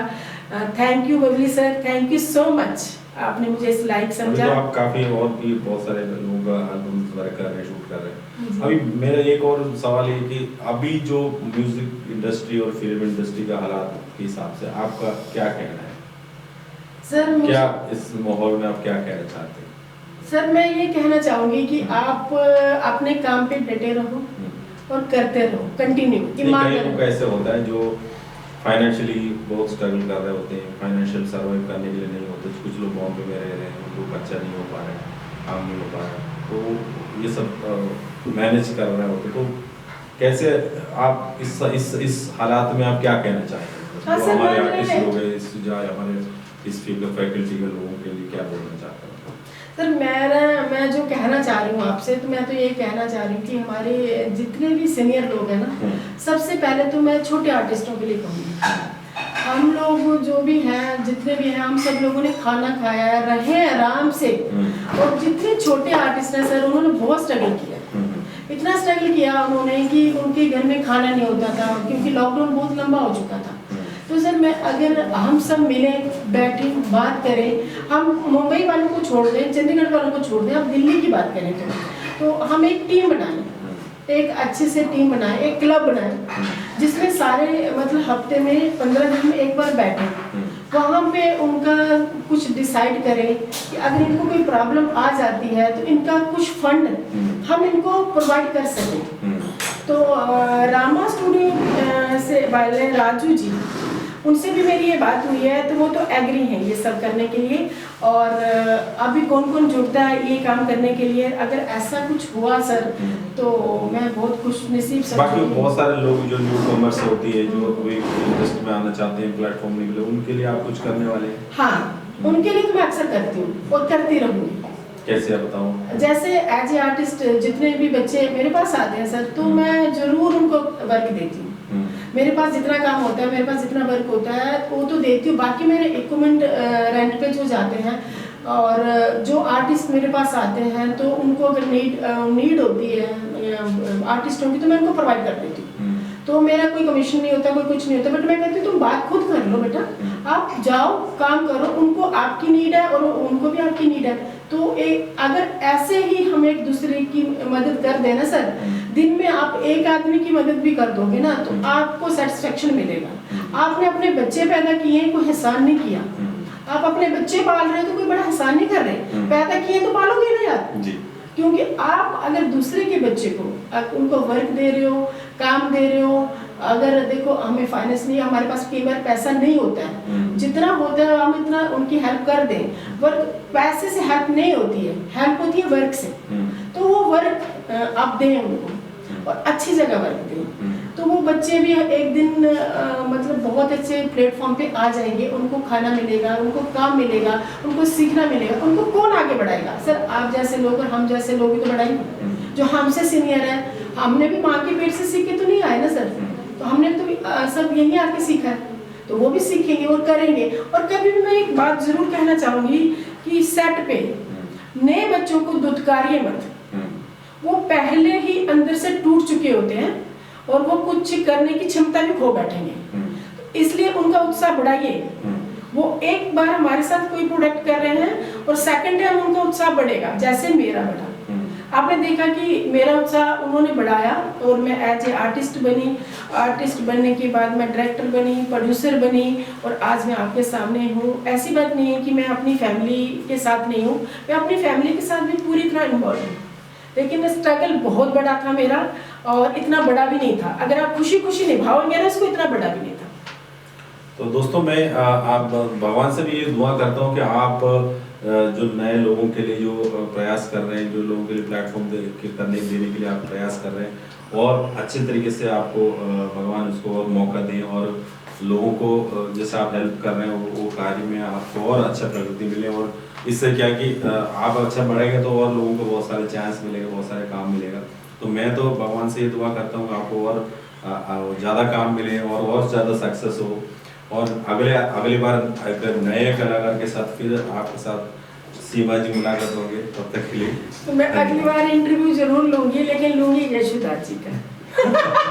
Thank you Babli sir, thank you so much, आपने मुझे इस लाइक समझा। तो आप काफी और भी बहुत सारे लोगों का एल्बम वर्क कर रहे हैं, शूट कर रहे हैं। अभी मेरा एक और सवाल ये कि अभी जो म्यूजिक इंडस्ट्री और फिल्म इंडस्ट्री का हालात के हिसाब से आपका क्या कहना है सर? क्या इस माहौल में आप क्या कहना चाहते हैं? सर मैं ये कहना चाहूंगी कि आप अपने काम पे डटे रहो और करते रहो, कंटिन्यू ईमानदारी। कैसे होता है जो फाइनेंशियली बहुत स्ट्रगल कर रहे होते हैं, फाइनेंशियल सर्वाइव करने के लिए नहीं होते, कुछ लोग बॉम्बे में रह रहे हैं, उनको खर्चा नहीं हो पा रहा है, काम नहीं हो पा रहा है, तो ये सब मैनेज कर रहे होते, तो कैसे आप इस हालात में आप क्या कहना चाहेंगे? हाँ, तो हमारे आर्टिस्ट मैं- लोग हैं, हमारे इस फील्ड के फैकल्टी के लोगों के लिए क्या बोलना चाहते हैं? सर मैं जो कहना चाह रही हूँ आपसे, तो मैं तो ये कहना चाह रही हूँ कि हमारे जितने भी सीनियर लोग हैं ना, सबसे पहले तो मैं छोटे आर्टिस्टों के लिए कहूँगी, हम लोग जो भी हैं, जितने भी हैं, हम सब लोगों ने खाना खाया, रहे आराम से। और जितने छोटे आर्टिस्ट हैं सर, उन्होंने बहुत स्ट्रगल किया, इतना स्ट्रगल किया उन्होंने कि उनके घर में खाना नहीं होता था, क्योंकि लॉकडाउन बहुत लंबा हो चुका था। तो सर मैं अगर हम सब मिले, बैठे, बात करें, हम मुंबई वालों को छोड़ दें, चंडीगढ़ वालों को छोड़ दें, अब दिल्ली की बात करें तो हम एक टीम बनाएं, एक अच्छे से टीम बनाएं, एक क्लब बनाएं, जिसमें सारे मतलब हफ्ते में 15 दिन में एक बार बैठें, वहाँ पे उनका कुछ डिसाइड करें कि अगर इनको कोई प्रॉब्लम आ जाती है तो इनका कुछ फंड हम इनको प्रोवाइड कर सकें। तो रामा स्टूडियो से वाले राजू जी, उनसे भी मेरी ये बात हुई है, तो वो तो एग्री हैं ये सब करने के लिए। और अभी कौन कौन जुड़ता है ये काम करने के लिए, अगर ऐसा कुछ हुआ सर तो मैं बहुत खुश नसीब समझूंगी। बाकी बहुत सारे लोग जो न्यू कॉमर्स होती है, जो कोई इंडस्ट्री में आना चाहते हैं, प्लेटफॉर्म नहीं मिले, उनके लिए आप कुछ करने वाले हैं? हाँ, उनके लिए तो मैं अक्सर करती हूँ और करती रहूँगी। कैसे आप बताऊँ? जैसे एज ए आर्टिस्ट जितने भी बच्चे मेरे पास आते हैं सर, तो मैं जरूर उनको वर्क देती हूँ। मेरे पास जितना काम होता है, मेरे पास जितना वर्क होता है वो तो देती हूँ। बाकी मेरे इक्विपमेंट रेंट पे जो जाते हैं, और जो आर्टिस्ट मेरे पास आते हैं, तो उनको अगर नीड होती है आर्टिस्टों की, तो मैं उनको प्रोवाइड कर देती हूँ। तो मेरा कोई कमीशन नहीं होता, कोई कुछ नहीं होता, बट मैं कहती हूँ तुम बात खुद कर लो बेटा, आप जाओ काम करो, उनको आपकी नीड है और उनको भी आपकी नीड है। तो अगर ऐसे ही हम एक दूसरे की मदद कर देना सर, दिन में आप एक आदमी की मदद भी कर दोगे ना, तो आपको सेटिस्फेक्शन मिलेगा। आपने अपने बच्चे पैदा किए, कोई एहसान नहीं किया। आप अपने बच्चे पाल रहे हो तो कोई बड़ा एहसान नहीं कर रहे, पैदा किए तो पालोगे ना यार। क्योंकि आप अगर दूसरे के बच्चे को उनको वर्क दे रहे हो, काम दे रहे हो। अगर देखो हमें फाइनेंशियली हमारे पास कई बार पैसा नहीं होता है, जितना होता है हम इतना उनकी हेल्प कर दें। वर्क पैसे से हेल्प नहीं होती है, हेल्प होती है वर्क से। तो वो वर्क आप दें उनको और अच्छी जगह वर्क दें, तो वो बच्चे भी एक दिन मतलब बहुत अच्छे प्लेटफॉर्म पे आ जाएंगे। उनको खाना मिलेगा, उनको काम मिलेगा, उनको सीखना मिलेगा। उनको कौन आगे बढ़ाएगा? सर आप जैसे लोग और हम जैसे लोग ही तो बढ़ाएंगे। जो हमसे सीनियर है, हमने भी माँ के पेट से सीख के तो नहीं आए ना सर, तो हमने तो सब यहीं आके सीखा है, तो वो भी सीखेंगे और करेंगे। और कभी भी मैं एक बात जरूर कहना चाहूंगी कि सेट पे नए बच्चों को दुत्कारिए मत। वो पहले ही अंदर से टूट चुके होते हैं और वो कुछ करने की क्षमता भी खो बैठेंगे, इसलिए उनका उत्साह बढ़ाइए। वो एक बार हमारे साथ कोई प्रोडक्ट कर रहे हैं और सेकंड टाइम उनका उत्साह बढ़ेगा, जैसे मेरा बढ़ा। आपने देखा कि मेरा उत्साह उन्होंने बढ़ाया और मैं एज ए आर्टिस्ट बनी। आर्टिस्ट बनने के बाद मैं डायरेक्टर बनी, प्रोड्यूसर बनी और आज मैं आपके सामने हूँ। ऐसी बात नहीं है कि मैं अपनी फैमिली के साथ नहीं हूँ, मैं अपनी फैमिली के साथ भी पूरी तरह इन्वॉल्व हूँ। लेकिन स्ट्रगल बहुत बड़ा था मेरा और इतना बड़ा भी नहीं था। अगर आप खुशी खुशी निभाओगे ना इसको, इतना बड़ा भी नहीं था। तो दोस्तों मैं आप भगवान से भी ये दुआ करता हूँ कि आप जो नए लोगों के लिए जो प्रयास कर रहे हैं, जो लोगों के लिए प्लेटफॉर्म देने के लिए आप प्रयास कर रहे हैं और अच्छे तरीके से आपको भगवान उसको और मौका दें और लोगों को जैसे आप हेल्प कर रहे हैं वो कार्य में आपको और अच्छा प्रगति मिले। और इससे क्या कि आप अच्छा बढ़ेंगे तो और लोगों को बहुत सारे चांस मिलेगा, बहुत सारे काम मिलेगा। तो मैं तो भगवान से ये दुआ करता हूँ आपको और ज़्यादा काम मिले और ज़्यादा सक्सेस हो। और अगली बार अगर नए कलाकार के साथ फिर आपके साथ सीमा जी मुलाकात होंगे, तब तक के लिए तो मैं अगली बार इंटरव्यू जरूर लूंगी, लेकिन लूंगी यशोदा जी का।